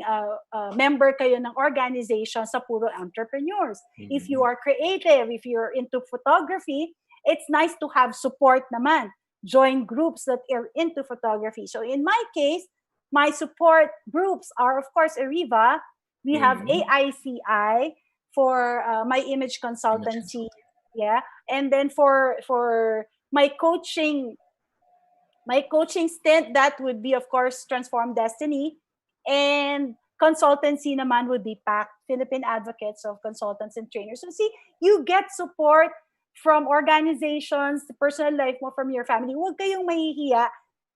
member kayo ng organization sa puro entrepreneurs. If you are creative, if you're into photography, it's nice to have support naman. Join groups that are into photography. So in my case, my support groups are, of course, Ariva. We have AICI for my image consultancy. Yeah. And then for my coaching stint, that would be, of course, Transform Destiny. And consultancy naman would be PAC, Philippine Advocates of Consultants and Trainers. So see, you get support from organizations, the personal life mo, from your family. Huwag kayong mahihiya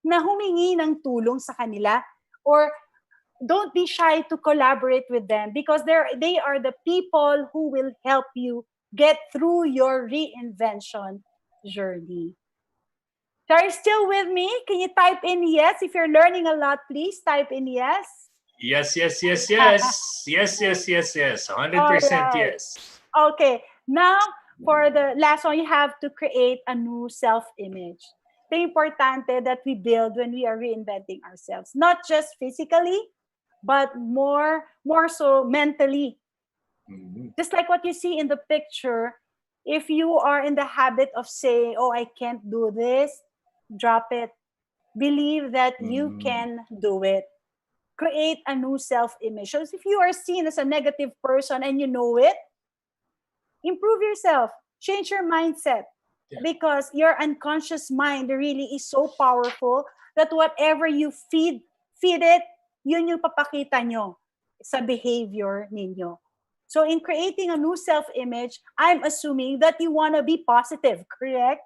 na humingi ng tulong sa kanila, or don't be shy to collaborate with them because they are the people who will help you get through your reinvention journey. So are you still with me? Can you type in yes? If you're learning a lot, please type in yes. Yes. 100% yes. Okay. Now, for the last one, you have to create a new self-image. Ito importante that we build when we are reinventing ourselves. Not just physically, but more so mentally. Just like what you see in the picture, if you are in the habit of saying, oh, I can't do this, drop it. Believe that you can do it. Create a new self-image. So if you are seen as a negative person and you know it, improve yourself. Change your mindset. Yeah. Because your unconscious mind really is so powerful that whatever you feed it, yun yung papakita nyo sa behavior ninyo. So in creating a new self-image, I'm assuming that you want to be positive, correct?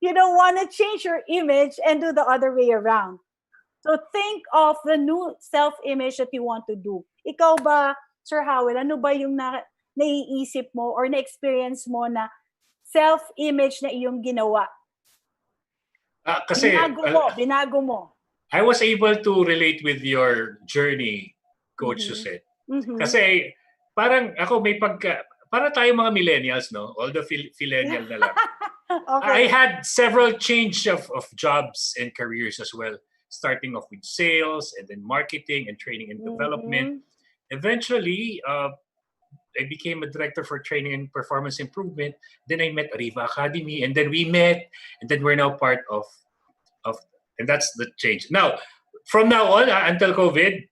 You don't want to change your image and do the other way around. So think of the new self-image that you want to do. Ikaw ba, Sir Howell, ano ba yung naiisip mo or na-experience mo na self-image na iyong ginawa? Kasi Binago mo. I was able to relate with your journey, Coach Suzette. Kasi parang ako para tayo mga millennials, no? All the millennial na lang. Okay. I had several change of jobs and careers as well. Starting off with sales and then marketing and training and development. Eventually, I became a director for training and performance improvement. Then I met Ariva Academy, and then we met, and then we're now part of and that's the change. Now, from now on until COVID,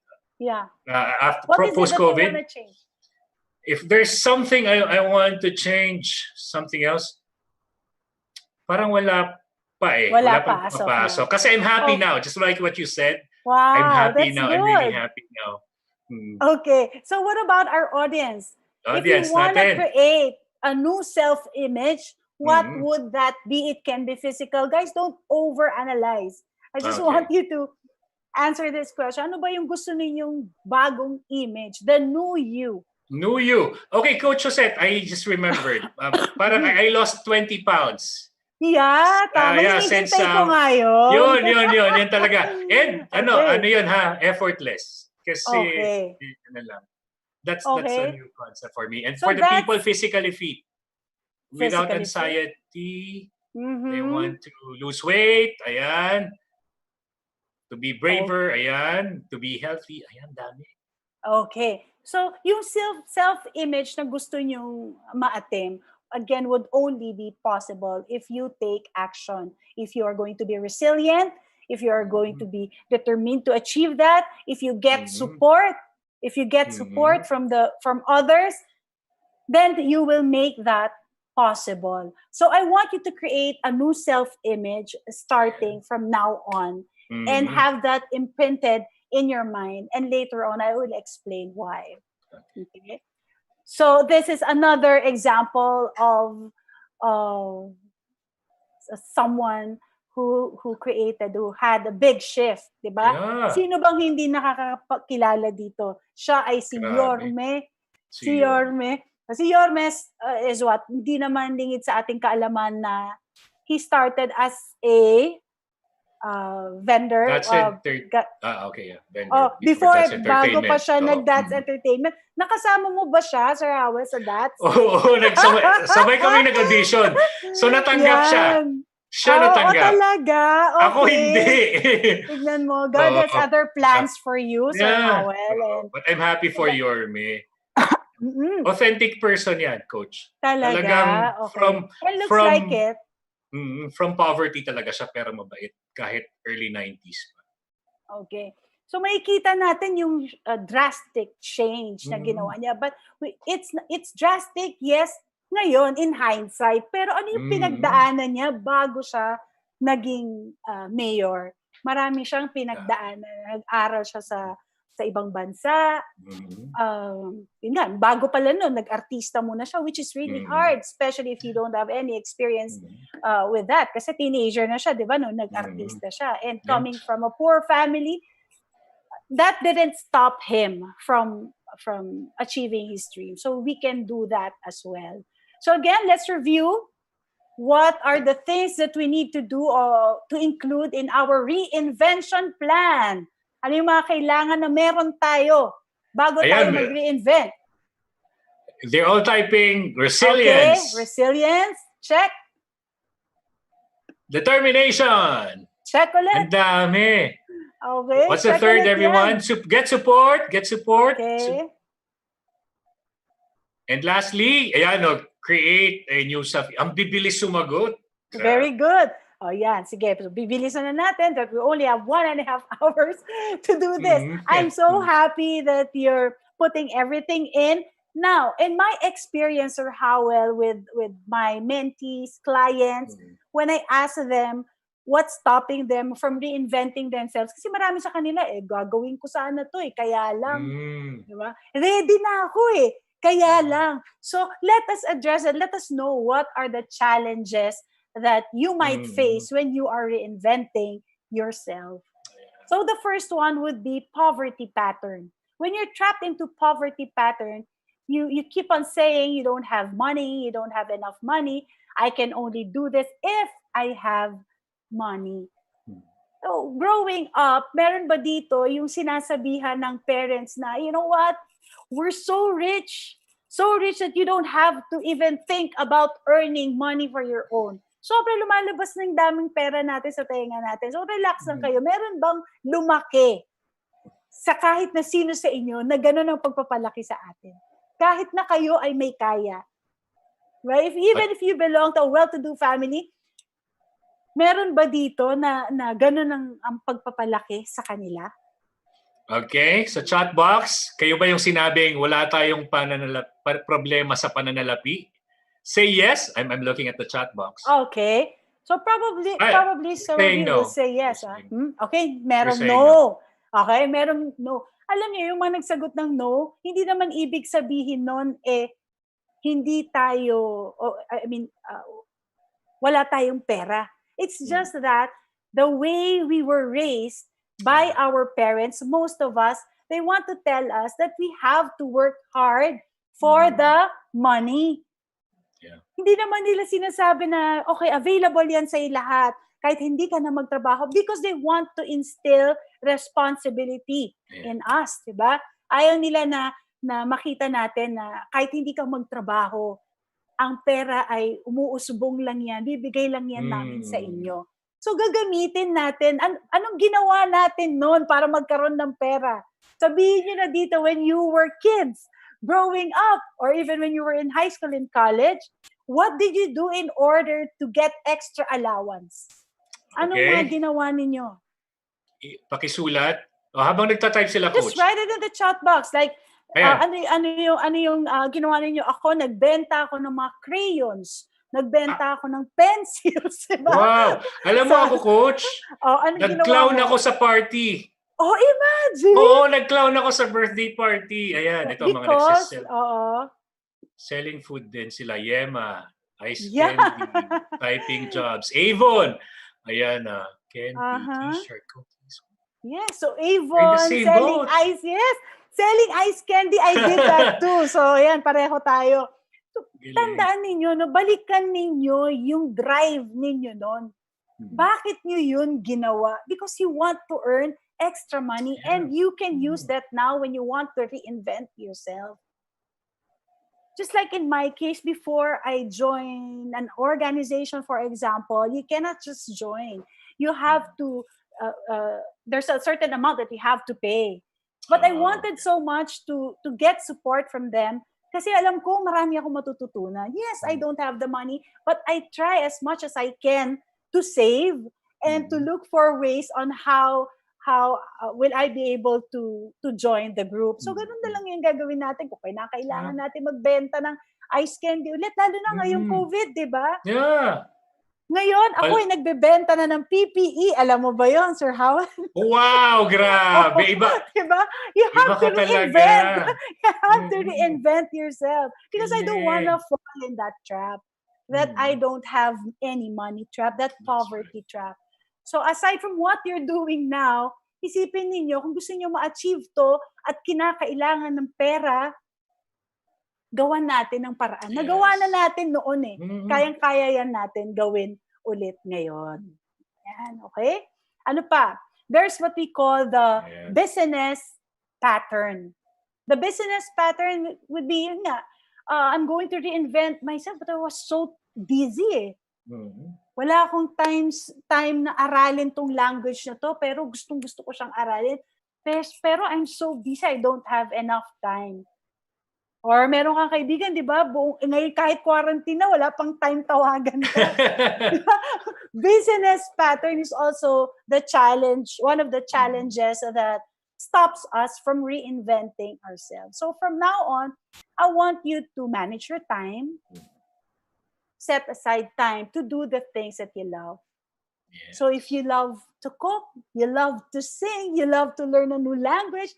after post-COVID, if there's something I want to change, something else, parang wala pa eh. Wala pa pa. papasok. Kasi I'm happy now, just like what you said. Wow, I'm happy that's now. good. I'm really happy now. Okay, so what about our audience? If you want to create a new self-image, what would that be? It can be physical. Guys, don't overanalyze. I just want you to answer this question. Ano ba yung gusto ninyong bagong image? The new you. New you. Okay, Coach Suzette, I just remembered. Parang I lost 20 pounds. Yeah, tama. Hinihintay ko nga yun. Yun talaga. And ano yun ha, effortless. Kasi, that's a new concept for me. And so for the people physically fit, without anxiety, they want to lose weight, ayan. To be braver, ayan. To be healthy, ayan, dami. Okay. So, yung self-image na gusto nyong ma-attain, again, would only be possible if you take action. If you are going to be resilient, if you are going to be determined to achieve that, if you get support, from others, then you will make that possible. So I want you to create a new self-image starting from now on and have that imprinted in your mind. And later on, I will explain why. Okay. So this is another example of someone who had a big shift, di ba? Yeah. Sino bang hindi nakakakilala dito? Siya ay si Yorme. Si Yorme is what? Hindi naman lingid sa ating kaalaman na he started as a vendor. Vendor. Bago pa siya nag-That's Entertainment. Nakasama mo ba siya, Sir Howell, sa That's? Oo, sabay kami nag-audition. So natanggap siya. Siya natanggap. Talaga? Okay. Ako hindi. Tignan mo. God has other plans for you, Sir Howell. But I'm happy for Yorme. Authentic person yan, Coach. Talagang looks like it. From poverty talaga siya, pero mabait. Kahit early 90s. Okay. So makikita natin yung drastic change na ginawa niya. But it's drastic, yes, ngayon, in hindsight. Pero ano yung pinagdaanan niya bago siya naging mayor? Marami siyang pinagdaanan. Nag-aral siya sa ibang bansa. Yun nga, bago pala nun, nag-artista muna siya, which is really hard, especially if you don't have any experience with that. Kasi teenager na siya, di ba, no? Nag-artista siya. And coming from a poor family, that didn't stop him from achieving his dream. So we can do that as well. So again, let's review what are the things that we need to do or to include in our reinvention plan. Ano yung mga kailangan na meron tayo bago tayo mag-reinvent? They're all typing resilience. Okay, resilience. Check. Determination. Check ulit. Ang dami. Okay. What's the third, everyone? Get support. Get support. Okay. And lastly, create a new self. Ang bibilis sumagot. Very good. Oh, yan. Sige. So, bibilisan na natin that we only have 1.5 hours to do this. I'm so happy that you're putting everything in. Now, in my experience, Sir Howell, with my mentees, clients, when I ask them what's stopping them from reinventing themselves, kasi marami sa kanila, gagawin ko sana to kaya lang. Diba? Ready na ako kaya lang. So, let us address it. Let us know what are the challenges that you might face when you are reinventing yourself. So the first one would be poverty pattern. When you're trapped into poverty pattern, you keep on saying you don't have money, you don't have enough money. I can only do this if I have money. So growing up, meron ba dito yung sinasabihan ng parents na, you know what, we're so rich that you don't have to even think about earning money for your own. Sobrang lumalabas ng daming pera natin sa tenga natin. So relax lang kayo. Meron bang lumaki sa kahit na sino sa inyo na gano'n ang pagpapalaki sa atin? Kahit na kayo ay may kaya. Right? Even if you belong to a well-to-do family, meron ba dito na gano'n ang pagpapalaki sa kanila? Okay, sa chat box, kayo ba yung sinabing wala tayong problema sa pananalapi? Say yes. I'm looking at the chat box. Okay. So probably some of you will say yes. Okay, merong no. Okay, merong no. Alam niyo, yung mga nagsagot ng no, hindi naman ibig sabihin nun hindi tayo, wala tayong pera. It's just that the way we were raised by our parents, most of us, they want to tell us that we have to work hard for the money. Yeah. Hindi naman nila sinasabi na, okay, available yan sa lahat, kahit hindi ka na magtrabaho, because they want to instill responsibility in us, diba? Ayaw nila na makita natin na kahit hindi ka magtrabaho, ang pera ay umuusbong lang yan, bibigay lang yan namin sa inyo. So gagamitin natin, anong ginawa natin noon para magkaroon ng pera? Sabihin nyo na dito, when you were kids, growing up, or even when you were in high school and college, what did you do in order to get extra allowance? Anong mga ginawa ninyo? Pakisulat. Habang nagtatype sila, Coach. Just write it in the chat box. Like, ano yung ginawa ninyo? Ako, nagbenta ako ng mga crayons. Nagbenta ako ng pencils. Diba? Wow! Alam mo ako, Coach, nag-clown ako sa party. Oh, imagine! Oo, nag-clown ako sa birthday party. Ayan, ito mga nagsisell. Selling food din sila. Yema, ice candy, typing jobs. Avon! Ayan, candy, t-shirt, cookies. Yes, so Avon, selling ice, yes. Selling ice candy, I did that too. So, ayan, pareho tayo. So, tandaan ninyo, no, balikan ninyo yung drive ninyo nun. Bakit nyo yun ginawa? Because you want to earn extra money and you can use that now when you want to reinvent yourself. Just like in my case, before I join an organization, for example, you cannot just join. You have to, there's a certain amount that you have to pay. But I wanted so much to get support from them kasi alam ko marami akong matututunan. Yes, I don't have the money, but I try as much as I can to save and to look for ways on how will I be able to join the group. So ganun na lang yung gagawin natin kung kailangan natin magbenta ng ice candy ulit, lalo na ngayong COVID, di ba? Yeah. Ngayon, ako ay nagbebenta na ng PPE. Alam mo ba yon, Sir Howard? Wow, grabe. Iba. Diba? You have to reinvent. You have to reinvent yourself. Because I don't want to fall in that trap. That I don't have any money trap. That poverty trap. So aside from what you're doing now, isipin ninyo, kung gusto niyo ma-achieve to at kinakailangan ng pera, gawan natin ng paraan. Nagawa na natin noon eh. Kayang-kaya yan natin gawin ulit ngayon. Yan, okay? Ano pa? There's what we call the business pattern. The business pattern would be, yun nga, I'm going to reinvent myself, but I was so busy eh. Wala akong time na aralin tong language na to, pero gustong-gusto ko siyang aralin. Pero I'm so busy, I don't have enough time. Or meron kang kaibigan, di ba? Ngayon kahit quarantine na, wala pang time tawagan ka. Business pattern is also the challenge, one of the challenges that stops us from reinventing ourselves. So from now on, I want you to manage your time, set aside time to do the things that you love. Yes. So if you love to cook, you love to sing, you love to learn a new language,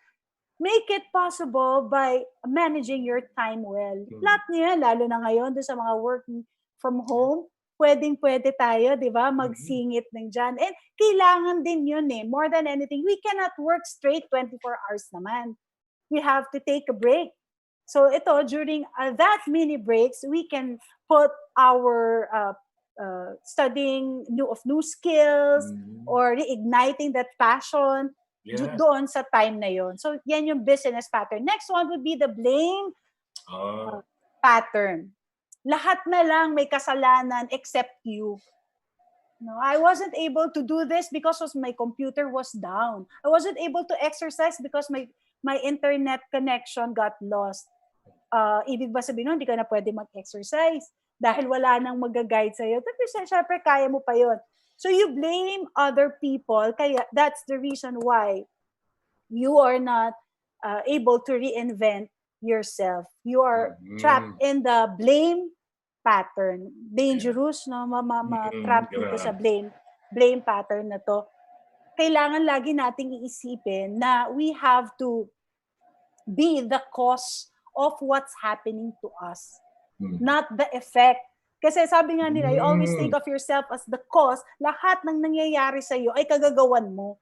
make it possible by managing your time well. Lahat niya, lalo na ngayon, doon sa mga working from home, pwede tayo, di ba? Magsingit ng dyan. And kailangan din yun eh. More than anything, we cannot work straight 24 hours naman. We have to take a break. So ito, during that mini breaks, we can put our studying new skills or reigniting that passion doon sa time na yon. So yan yung business pattern. Next one would be the blame pattern. Lahat na lang may kasalanan except you. No, I wasn't able to do this because my computer was down. I wasn't able to exercise because my internet connection got lost. Ibig ba sabihin, hindi ka na pwede mag-exercise dahil wala nang mag-guide sa'yo. Tapi syempre, kaya mo pa yon. So you blame other people, kaya that's the reason why you are not able to reinvent yourself. You are trapped in the blame pattern. Dangerous, no? Trap dito sa blame pattern na to. Kailangan lagi nating iisipin na we have to be the cause of what's happening to us, not the effect. Kasi sabi nga nila, you always think of yourself as the cause. Lahat ng nangyayari sa'yo ay kagagawan mo.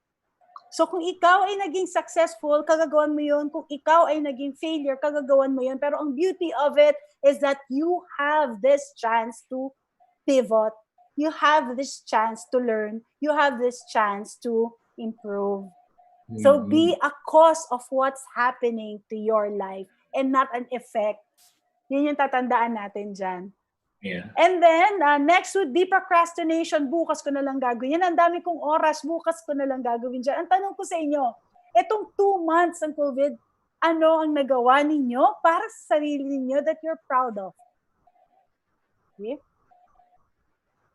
So kung ikaw ay naging successful, kagagawan mo yun. Kung ikaw ay naging failure, kagagawan mo yun. Pero ang beauty of it is that you have this chance to pivot. You have this chance to learn. You have this chance to improve. So be a cause of what's happening to your life and not an effect. Yun yung tatandaan natin dyan. Yeah. And then, next would be procrastination. Bukas ko na lang gagawin. Yan, ang dami kong oras. Bukas ko na lang gagawin dyan. Ang tanong ko sa inyo, etong 2 months ng COVID, ano ang nagawa ninyo para sa sarili ninyo that you're proud of?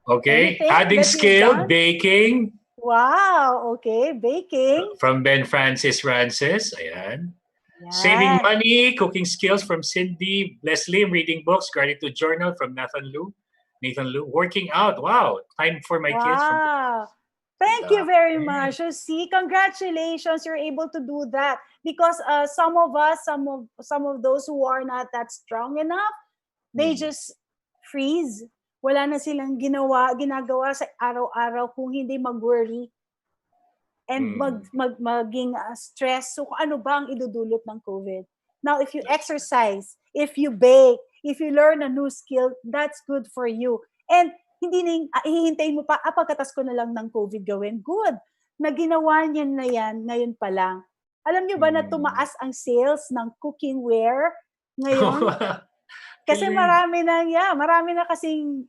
Okay. Adding skill, baking. Wow. Okay. Baking. From Ben Francis Rances. Ayan. Yan. Saving money, cooking skills from Cindy Leslie, reading books, gratitude journal from Nathan Lu, working out. Wow, time for my kids. Thank you very much. You see, congratulations, you're able to do that because some of us, some of those who are not that strong enough, they just freeze. Wala na silang ginagawa sa araw-araw kung hindi mag-worry. And maging stress. So, ano ba ang idudulot ng COVID? Now, if you exercise, if you bake, if you learn a new skill, that's good for you. And hindi na hihintayin mo pa, pagkatas ko na lang ng COVID gawin. Good. Na ginawa niya na yan, ngayon pa lang. Alam niyo ba na tumaas ang sales ng cooking-ware ngayon? Kasi marami na kasing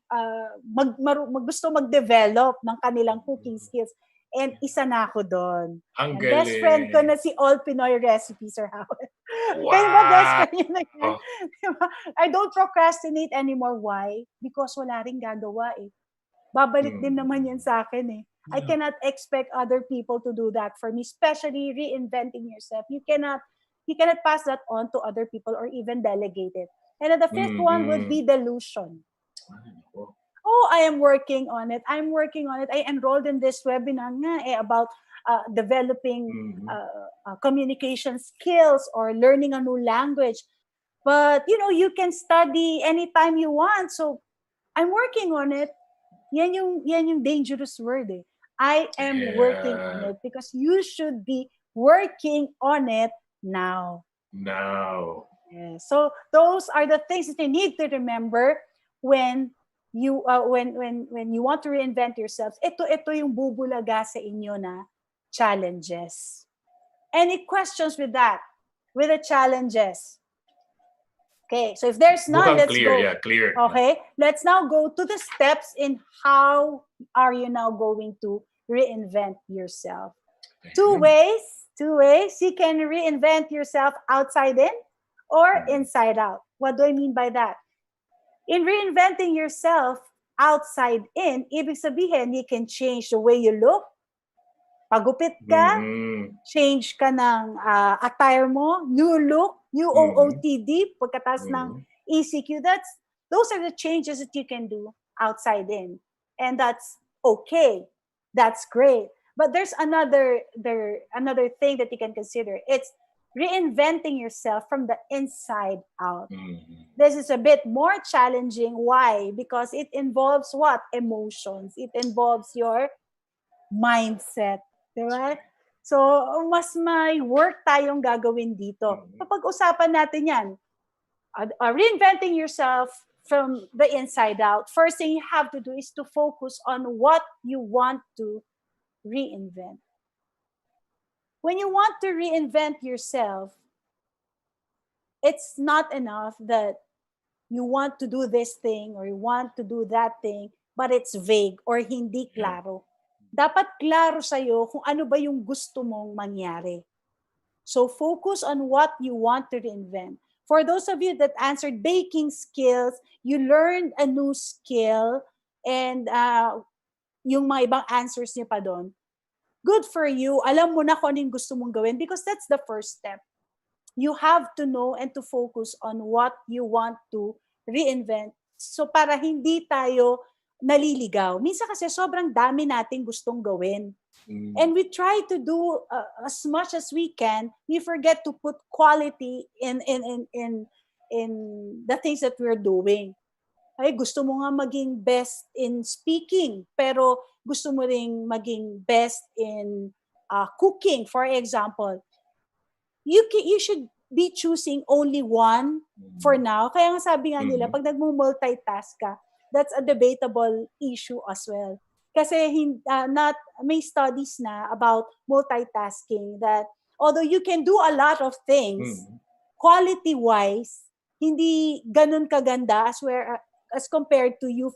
gusto mag-develop ng kanilang cooking skills. And isa na ako doon. Ang galing. Best friend ko na si All Pinoy Recipes, Sir Howard. Wow. Kaya ba best friend yun na yan? I don't procrastinate anymore. Why? Because wala rin gagawa eh. Babalik din naman yan sa akin eh. I cannot expect other people to do that for me, especially reinventing yourself. You cannot pass that on to other people or even delegate it. And then the fifth one would be delusion. Oh, I am working on it. I enrolled in this webinar about developing communication skills or learning a new language. But, you can study anytime you want. So, I'm working on it. Yan yung dangerous word eh. I am working on it because you should be working on it now. Yeah. So, those are the things that you need to remember when you when you want to reinvent yourself. Ito yung bubulaga sa inyo na challenges. Any questions with that? With the challenges? Okay, so if there's none, let's go. Yeah, clear. Okay, let's now go to the steps in how are you now going to reinvent yourself. Two ways. You can reinvent yourself outside in or inside out. What do I mean by that? In reinventing yourself outside in, ibig sabihin, you can change the way you look. Pagupit ka, change ka ng attire mo, new look, new OOTD, pagkatas ng ECQ. Those are the changes that you can do outside in. And that's okay. That's great. But there's another thing that you can consider. It's reinventing yourself from the inside out. Mhm. This is a bit more challenging. Why? Because it involves what? Emotions. It involves your mindset. Diba? So, mas may work tayong gagawin dito. Papag-usapan natin yan. Reinventing yourself from the inside out. First thing you have to do is to focus on what you want to reinvent. When you want to reinvent yourself, it's not enough that you want to do this thing or you want to do that thing, but it's vague or hindi klaro. Dapat klaro sa'yo kung ano ba yung gusto mong mangyari. So focus on what you want to reinvent. For those of you that answered baking skills, you learned a new skill and yung mga ibang answers niyo pa doon, good for you. Alam mo na kung anong gusto mong gawin because that's the first step. You have to know and to focus on what you want to reinvent. So para hindi tayo naliligaw. Minsan kasi sobrang dami nating gustong gawin. And we try to do as much as we can. We forget to put quality in the things that we're doing. Ay, gusto mo nga maging best in speaking, pero gusto mo ring maging best in cooking, for example. You should be choosing only one for now. Kaya nga sabi nga nila, pag nagmo-multitask ka, that's a debatable issue as well. Kasi may studies na about multitasking that although you can do a lot of things, quality-wise, hindi ganun kaganda as compared to you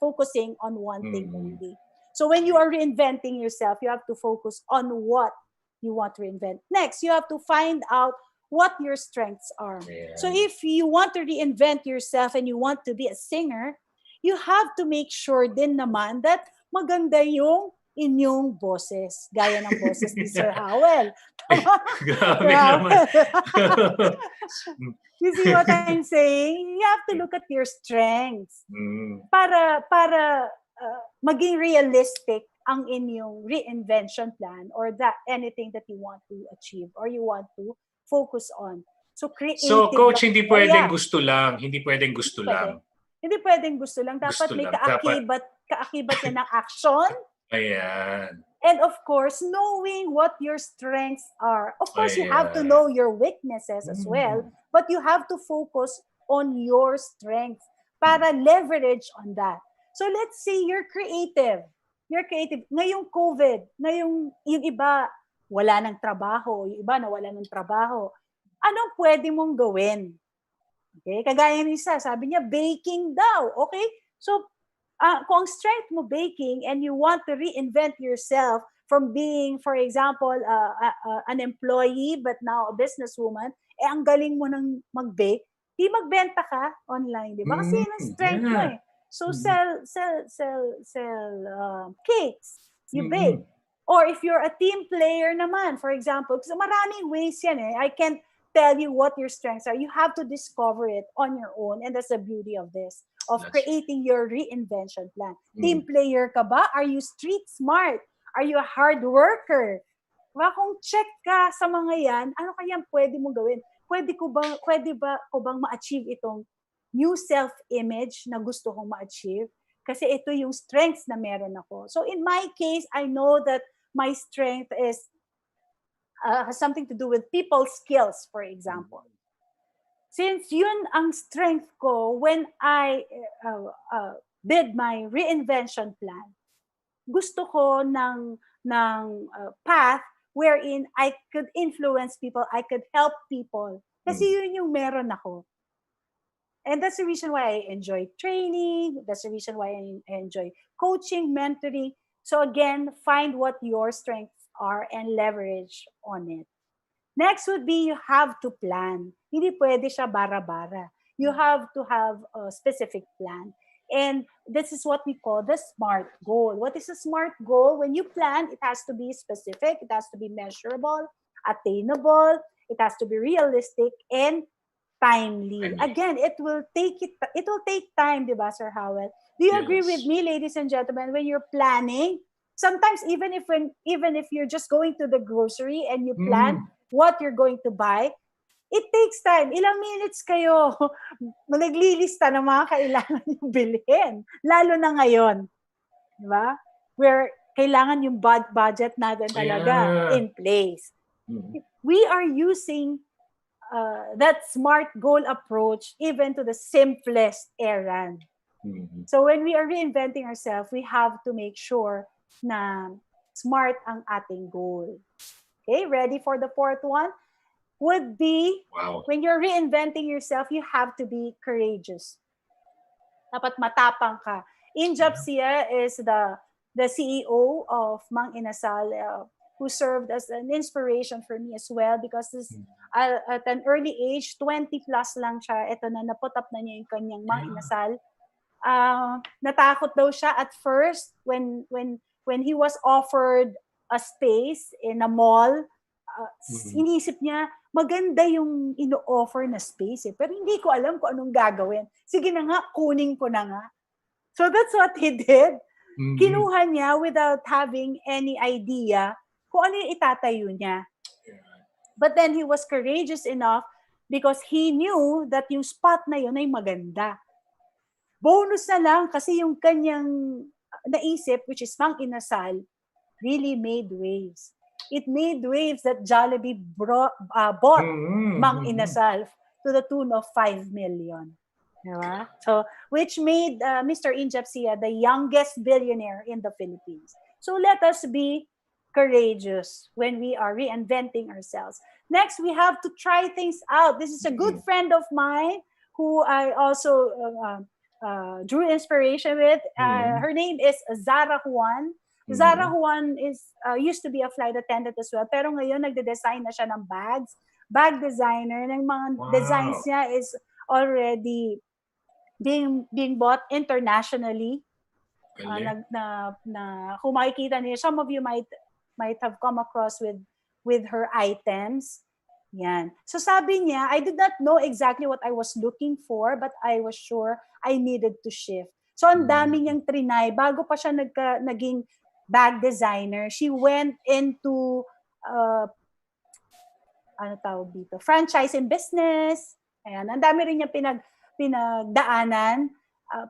focusing on one thing only. So when you are reinventing yourself, you have to focus on what you want to reinvent. Next, you have to find out what your strengths are. Yeah. So if you want to reinvent yourself and you want to be a singer, you have to make sure din naman that maganda yung inyong boses. Gaya ng boses ni Sir Howell. Grabe naman. You see what I'm saying? You have to look at your strengths para maging realistic ang inyong reinvention plan or that anything that you want to achieve or you want to focus on. So creative. So coach, hindi pwedeng gusto lang, hindi pwedeng gusto lang. Hindi pwedeng gusto lang. Dapat may kaakibat yan ng action. Ayan. And of course, knowing what your strengths are. Of course, you have to know your weaknesses as well. But you have to focus on your strengths para leverage on that. So let's say you're creative. You're creative. Ngayong COVID, yung iba, wala ng trabaho. Yung iba, nawala ng trabaho. Anong pwede mong gawin? Okay? Kagaya ni Isa, sabi niya, baking daw. Okay? So, kung ang strength mo baking and you want to reinvent yourself from being, for example, an employee but now a businesswoman, ang galing mo nang mag-bake, di magbenta ka online, di ba? Kasi yun ang strength mo eh. So, sell cakes. You bake. Or if you're a team player naman, for example, kasi maraming ways yan eh. I can't tell you what your strengths are. You have to discover it on your own. And that's the beauty of this, of creating your reinvention plan. Team player ka ba? Are you street smart? Are you a hard worker? Kung check ka sa mga yan, ano kaya pwede mong gawin? Pwede ba ko bang ma-achieve itong new self-image na gusto kong ma-achieve? Kasi ito yung strengths na meron ako. So in my case, I know that my strength has something to do with people skills, for example. Since yun ang strength ko when I did my reinvention plan, gusto ko ng path wherein I could influence people, I could help people. Kasi yun yung meron ako. And that's the reason why I enjoy training. That's the reason why I enjoy coaching, mentoring. So again, find what your strengths are and leverage on it. Next would be you have to plan. Hindi pwede siya bara-bara. You have to have a specific plan. And this is what we call the SMART goal. What is a SMART goal? When you plan, it has to be specific, it has to be measurable, attainable, it has to be realistic, and timely. Again, it will take time, di ba, Sir Howell? Do you agree with me, ladies and gentlemen, when you're planning? Sometimes even if you're just going to the grocery and you plan, what you're going to buy, it takes time. Ilang minutes kayo naglilista ng mga kailangan yung bilhin. Lalo na ngayon. Di ba? Where kailangan yung budget natin talaga in place. We are using that SMART goal approach even to the simplest errand. So when we are reinventing ourselves, we have to make sure na SMART ang ating goal. Okay, ready for the fourth one? Would be, when you're reinventing yourself, you have to be courageous. Dapat matapang ka. Injap Sia is the CEO of Mang Inasal, who served as an inspiration for me as well, because at an early age, 20 plus lang siya, ito na, naput up na niya yung kanyang Mang Inasal. Natakot daw siya at first when he was offered a space in a mall. Inisip niya, maganda yung ino-offer na space pero hindi ko alam kung anong gagawin. Sige na nga, kunin ko na nga. So that's what he did. Kinuha niya without having any idea kung ano yung itatayo niya. But then he was courageous enough because he knew that yung spot na yun ay maganda. Bonus na lang kasi yung kanyang naisip, which is Mang Inasal, really made waves. It made waves that Jollibee bought Mang Inasal to the tune of 5 million. Diba? So, which made Mr. Injap Sia the youngest billionaire in the Philippines. So let us be courageous when we are reinventing ourselves. Next, we have to try things out. This is a good friend of mine who I also drew inspiration with. Her name is Zara Juan. Zara Juan is used to be a flight attendant as well, pero ngayon nagde-design na siya ng bags. Bag designer. Ng mga designs niya is already being bought internationally. Kung makikita niyo, some of you might have come across with her items. Yan. So sabi niya, I did not know exactly what I was looking for, but I was sure I needed to shift. So ang dami niyang trinay. Bago pa siya naging bag designer, she went into franchising business. Ayan, ang dami rin niya pinagdaanan.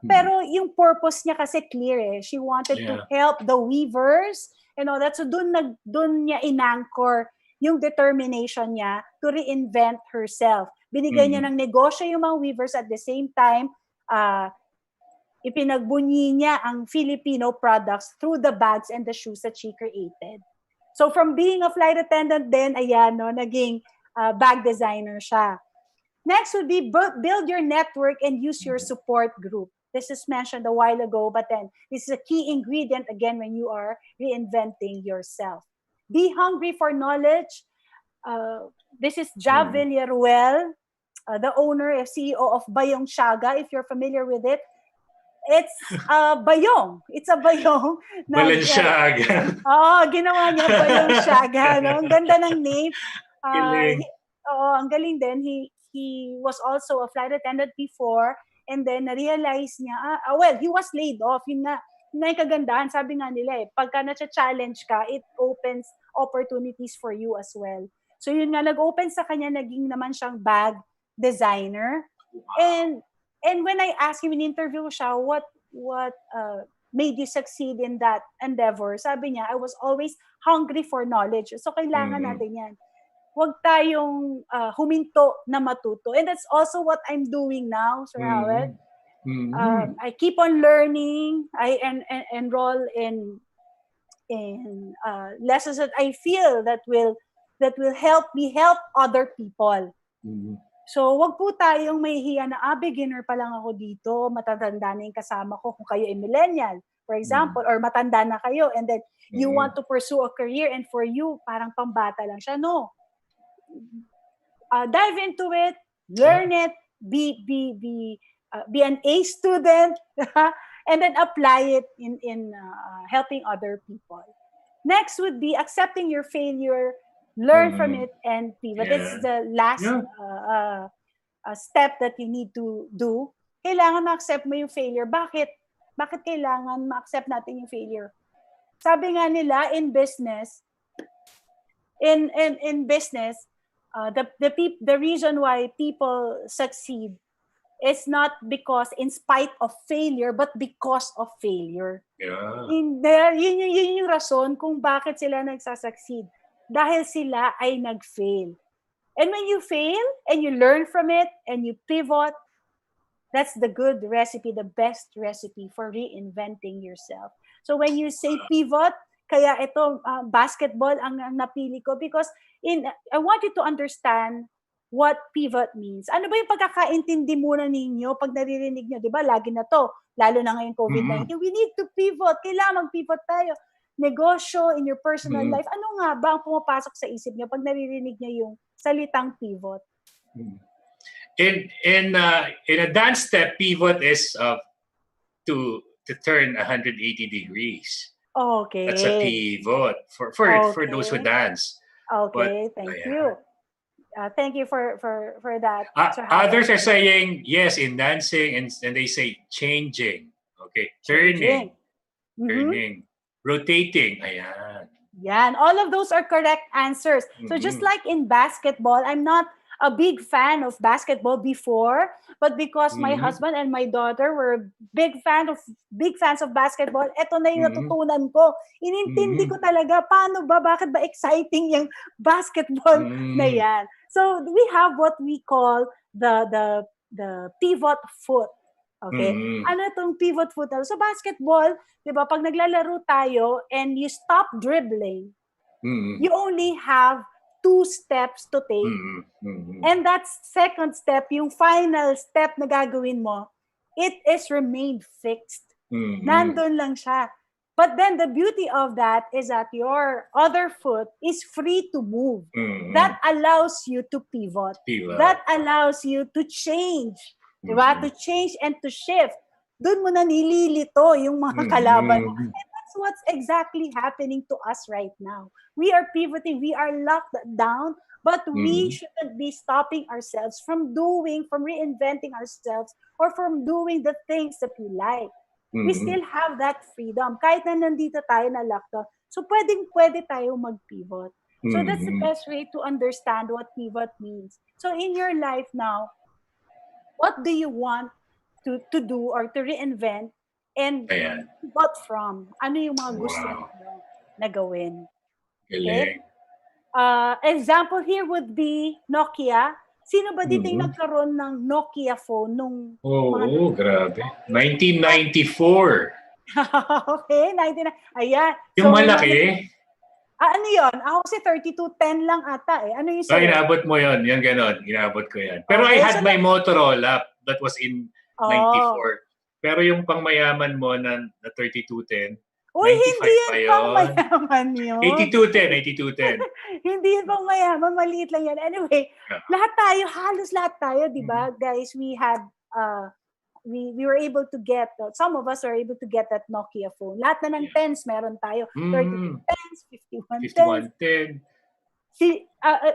Pero yung purpose niya kasi clear eh. She wanted to help the weavers. That's so dun niya inanchor yung determination niya to reinvent herself. Binigay niya ng negosyo yung mga weavers, at the same time, ipinagbunyi niya ang Filipino products through the bags and the shoes that she created. So from being a flight attendant then, naging bag designer siya. Next would be build your network and use your support group. This is mentioned a while ago, but then this is a key ingredient again when you are reinventing yourself. Be hungry for knowledge. This is Jav Villaruel, the owner and CEO of Bayong Shaga. If you're familiar with it, it's bayong. It's a bayong. Balenciaga. Ginawa niya Bayong Shaga. Ang ganda ng name. Ang galing din. He was also a flight attendant before, and then na-realize niya, he was laid off. Yun na yung kagandahan. Sabi nga nila pagka na-challenge ka, it opens opportunities for you as well. So yun nga, nag-open sa kanya, naging naman siyang bag designer. And when I asked him in interview siya, what made you succeed in that endeavor? Sabi niya, I was always hungry for knowledge. So kailangan natin yan. Huwag tayong huminto na matuto. And that's also what I'm doing now, Sir Howard. I keep on learning. I enroll in lessons that I feel that will help me help other people. So, wag po tayong mahihiya na, beginner pa lang ako dito, matatanda na yung kasama ko kung kayo ay millennial, for example, or matanda na kayo, and then you want to pursue a career, and for you, parang pambata lang siya. No. Dive into it, learn it, be an A student, and then apply it in helping other people. Next would be accepting your failure, learn from it, and pivot. This is the last step that you need to do. Kailangan ma-accept mo yung failure. Bakit? Bakit kailangan ma-accept natin yung failure? Sabi nga nila, in business, The reason why people succeed is not because in spite of failure, but because of failure. Yeah. Yun yung rason kung bakit sila nagsasucceed. Dahil sila ay nag-fail. And when you fail, and you learn from it, and you pivot, that's the good recipe, the best recipe for reinventing yourself. So when you say pivot, kaya ito, basketball ang napili ko because I want you to understand what pivot means. Ano ba yung pagkakaintindi muna ninyo pag naririnig nyo? Di ba, lagi na to, lalo na ngayon COVID-19, we need to pivot. Kailangan mag-pivot tayo. Negosyo, in your personal life, ano nga ba ang pumapasok sa isip nyo pag naririnig nyo yung salitang pivot? In a dance step, pivot is to turn 180 degrees. Okay. That's a pivot for those who dance. Okay, thank you. Thank you for that. Others are saying yes in dancing, and they say changing. Okay, turning, rotating. Ayan. Yan. All of those are correct answers. So just like in basketball, I'm not a big fan of basketball before, but because my husband and my daughter were big fans of basketball, eto na yung natutunan ko. Inintindi ko talaga, paano ba, bakit ba exciting yung basketball na yan? So we have what we call the pivot foot. Okay? Ano itong pivot foot? So basketball, di ba, pag naglalaro tayo and you stop dribbling, you only have 2 steps to take. And that second step, yung final step na gagawin mo, it is remained fixed. Nandun lang siya. But then the beauty of that is that your other foot is free to move. That allows you to pivot. That allows you to change. Diba? To change and to shift. Doon mo na nililito yung mga kalaban mo. And that's what's exactly happening to us right now. We are pivoting. We are locked down. But we shouldn't be stopping ourselves from reinventing ourselves, or from doing the things that we like. We still have that freedom. Kahit na nandito tayo na lockdown. So pwede tayo mag-pivot. So that's the best way to understand what pivot means. So in your life now, what do you want to do or to reinvent, and what from? Ano yung mga gusto mo na gawin? Okay? Example here would be Nokia. Sino ba dito yung nagkaroon ng Nokia phone nung... grabe. 1994. Okay, 19... Ayan. Yung so, malaki? Ano yun? Ako kasi 3210 lang ata eh. Ano yung sa'yo? Inabot mo yun. Yan ganon. Inabot ko yan. Pero I had my Motorola. That was in 94. Pero yung pangmayaman mo na 3210, uy, hindi yun pangmayaman yun. 8210. Hindi yun pangmayaman. Maliit lang yan. Anyway, halos lahat tayo, di ba? Guys, we had... We were able to get, some of us were able to get that Nokia phone. Lahat na ng 10s meron tayo. 3210s, 5110s.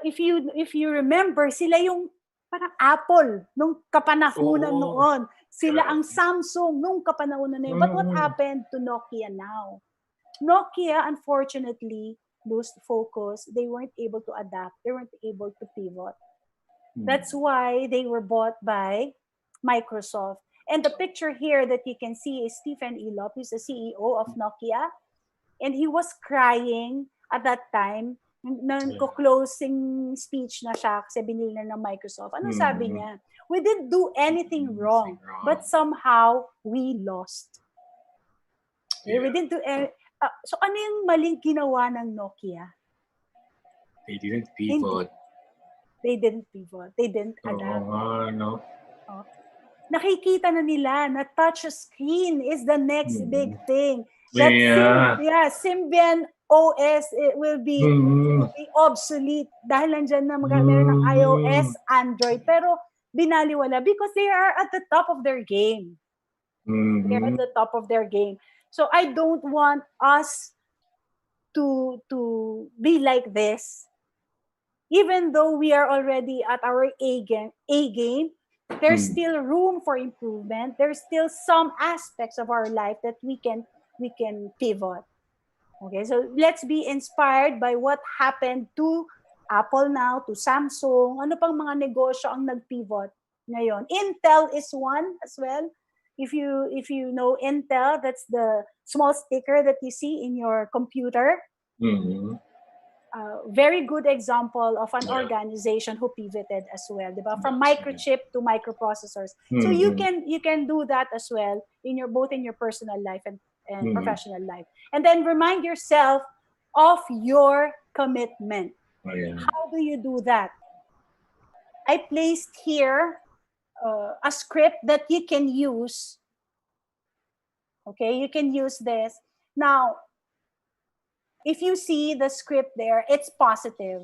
If you remember, sila yung parang Apple nung kapanahunan noon. Sila ang Samsung nung kapanahunan na yun. But what happened to Nokia now? Nokia, unfortunately, lost focus. They weren't able to adapt. They weren't able to pivot. That's why they were bought by Microsoft. And the picture here that you can see is Stephen Elop, who's the CEO of Nokia. And he was crying at that time. Nang-closing speech na siya kasi binili na ng Microsoft. Ano sabi niya? We didn't do anything wrong, but somehow we lost. We didn't do so ano yung maling ginawa ng Nokia? They didn't pivot. They didn't adapt. No. Nakikita na nila na touch screen is the next big thing. Symbian OS, it will be obsolete dahil nandiyan na meron ng iOS, Android, pero binaliwala because they are at the top of their game. They're at the top of their game. So I don't want us to be like this. Even though we are already at our A game, there's still room for improvement. There's still some aspects of our life that we can pivot. Okay, so let's be inspired by what happened to Apple now to Samsung. Ano pang mga negosyo ang nag-pivot ngayon? Intel is one as well. If you know Intel, that's the small sticker that you see in your computer. Very good example of an organization who pivoted as well, diba? From microchip to microprocessors. So you can do that as well in both in your personal life and professional life. And then remind yourself of your commitment. How do you do that? I placed here a script that you can use. Okay, you can use this. Now, if you see the script there, it's positive.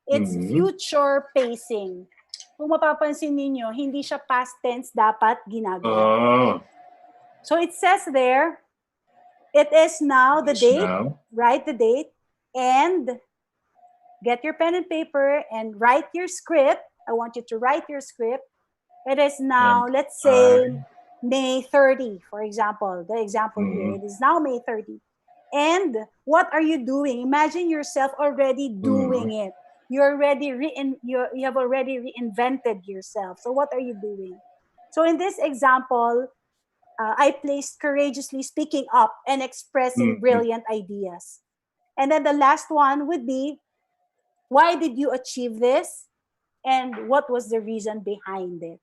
It's future pacing. Kung mapapansin ninyo, hindi siya past tense dapat ginagawa. So it says there, it is now the date, write the date, and get your pen and paper and write your script. I want you to write your script. It is now, let's say, May 30, for example. The example here, it is now May 30. And what are you doing? Imagine yourself already doing it. You have already reinvented yourself. So what are you doing? So in this example, I placed courageously speaking up and expressing brilliant ideas. And then the last one would be, why did you achieve this? And what was the reason behind it?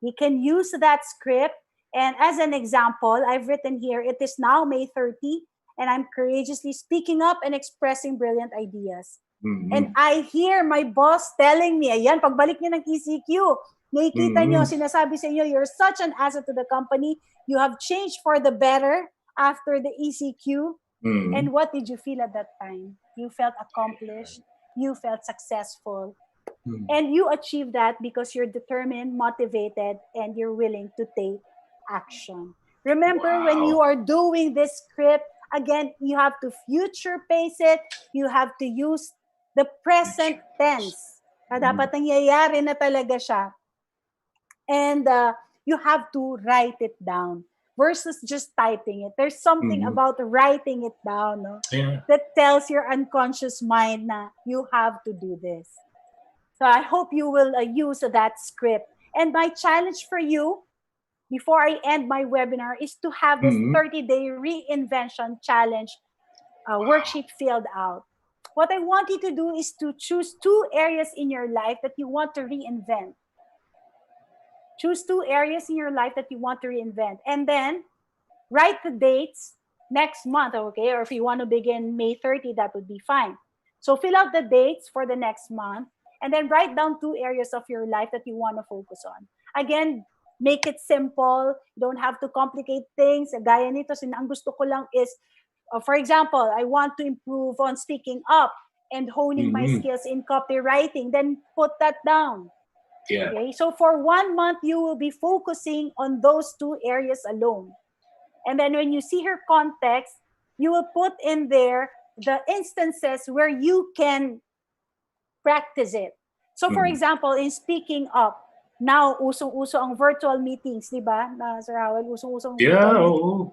You can use that script. And as an example, I've written here, it is now May 30, and I'm courageously speaking up and expressing brilliant ideas. And I hear my boss telling me, ayan, pagbalik niyo ng ECQ, nakikita niyo, sinasabi sa inyo, you're such an asset to the company. You have changed for the better after the ECQ. And what did you feel at that time? You felt accomplished. You felt successful. And you achieve that because you're determined, motivated, and you're willing to take action. Remember, when you are doing this script, again, you have to future pace it. You have to use the present tense. Dapat nangyayari na talaga siya. And you have to write it down versus just typing it. There's something about writing it down, no? That tells your unconscious mind na you have to do this. So I hope you will use that script. And my challenge for you, before I end my webinar, is to have this 30-day reinvention challenge worksheet filled out. What I want you to do is to choose 2 areas in your life that you want to reinvent. Choose 2 areas in your life that you want to reinvent. And then write the dates next month, okay? Or if you want to begin May 30, that would be fine. So fill out the dates for the next month. And then write down 2 areas of your life that you want to focus on. Again, make it simple. You don't have to complicate things. Gaya nito, ang gusto ko lang is, for example, I want to improve on speaking up and honing my skills in copywriting. Then put that down. Okay? So for 1 month, you will be focusing on those 2 areas alone. And then when you see her context, you will put in there the instances where you can practice it. So for example, in speaking up, now usong-uso ang virtual meetings, di ba? Sir Howell, usong-uso ang virtual meetings.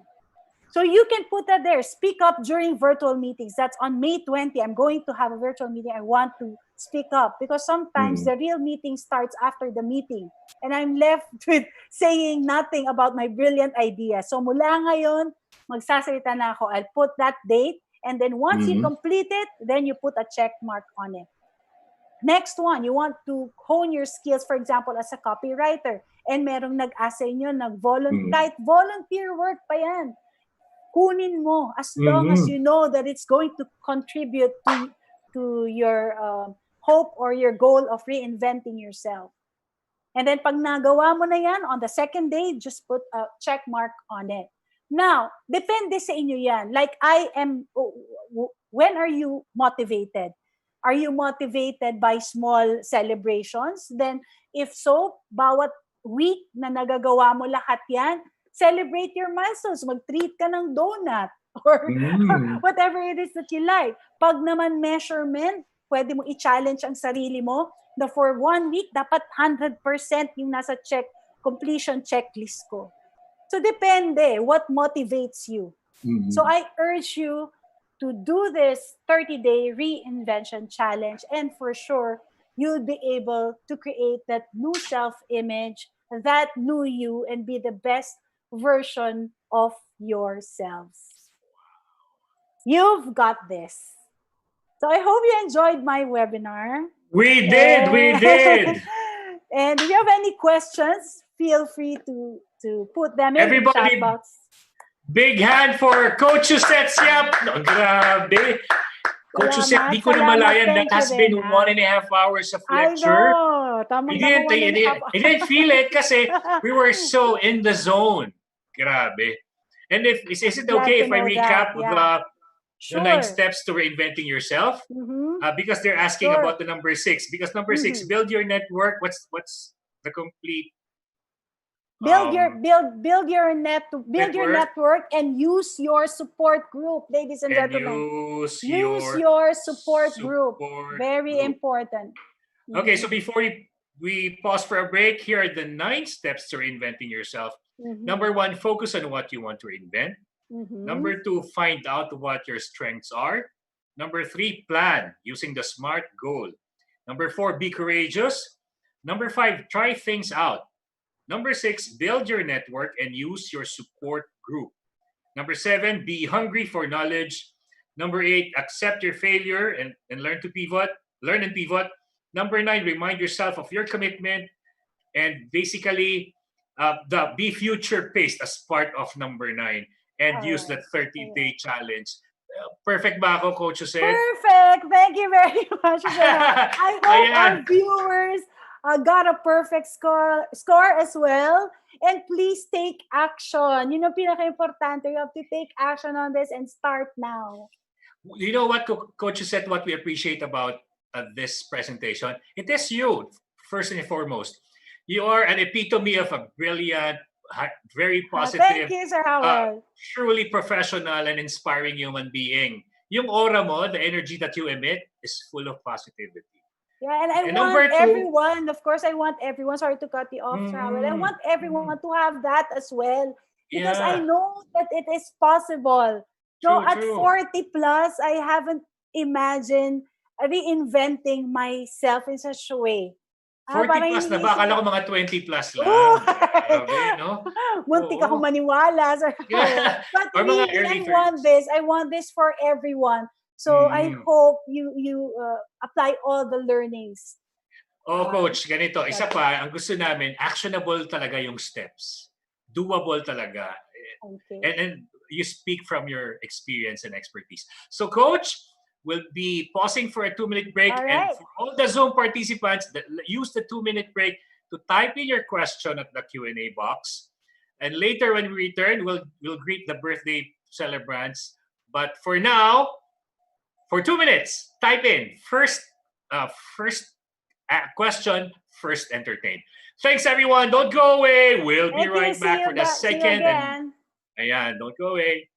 So you can put that there. Speak up during virtual meetings. That's on May 20. I'm going to have a virtual meeting. I want to speak up because sometimes the real meeting starts after the meeting. And I'm left with saying nothing about my brilliant idea. So mula ngayon, magsasalita na ako. I'll put that date. And then once you complete it, then you put a check mark on it. Next one, you want to hone your skills, for example, as a copywriter. And merong nag-ask sa inyo, kahit volunteer work pa yan. Kunin mo as long as you know that it's going to contribute to your hope or your goal of reinventing yourself. And then pag nagawa mo na yan, on the second day, just put a check mark on it. Now, depende sa inyo yan. Like when are you motivated? Are you motivated by small celebrations? Then, if so, bawat week na nagagawa mo lahat yan, celebrate your milestones. Mag-treat ka ng donut or whatever it is that you like. Pag naman measurement, pwede mo i-challenge ang sarili mo na for 1 week, dapat 100% yung nasa completion checklist ko. So, depende what motivates you. So, I urge you to do this 30-day reinvention challenge. And for sure, you'll be able to create that new self-image, that new you, and be the best version of yourselves. You've got this. So I hope you enjoyed my webinar. We did. And if you have any questions, feel free to put them in the chat box. Big hand for Coach Suzette Siapno. Grabe. Coach Suzette, di ko na malayan. That has been 1.5 hours of lecture. I know. I didn't feel it kasi we were so in the zone. Grabe. And is it okay if I recap the 9 steps to reinventing yourself? Because they're asking about the number 6. Because number 6, build your network. What's the complete? Build your network and use your support group, ladies and gentlemen. Use your support group. Very important. Okay, so before we pause for a break, here are the 9 steps to reinventing yourself. Number 1, focus on what you want to reinvent. Number 2, find out what your strengths are. Number 3, plan using the SMART goal. Number 4, be courageous. Number 5, try things out. Number 6, build your network and use your support group. Number 7, be hungry for knowledge. Number 8, accept your failure and learn to pivot. Learn and pivot. Number 9, remind yourself of your commitment. And basically, be future-paced as part of number 9. And use the 30-day challenge. Perfect ba ako, Coach Jose? Perfect! Thank you very much. I hope our viewers got a perfect score as well. And please take action. Yun ang pinaka-importante. You have to take action on this and start now. You know what, Coach said, what we appreciate about this presentation? It is you, first and foremost. You are an epitome of a brilliant, very positive, thank you, Sir Howard. Truly professional and inspiring human being. Yung aura mo, the energy that you emit is full of positivity. Yeah, and I want everyone, of course, sorry to cut you off, Sir Howard. I want everyone to have that as well. Because I know that it is possible. At 40 plus, I haven't imagined reinventing myself in such a way. 40 plus na ba? Akala ko mga 20 plus lang. No? Muntik akong maniwala. But really, I want this for everyone. So I hope you apply all the learnings. Coach, ganito. Isa pa, ang gusto namin, actionable talaga yung steps. Doable talaga. Okay. And you speak from your experience and expertise. So, Coach, we'll be pausing for a 2-minute break. And for all the Zoom participants, use the 2-minute break to type in your question at the Q&A box. And later when we return, we'll greet the birthday celebrants. But for now, for 2 minutes, type in first question, first entertain. Thanks, everyone. Don't go away. We'll be right back for the second. Ayan, don't go away.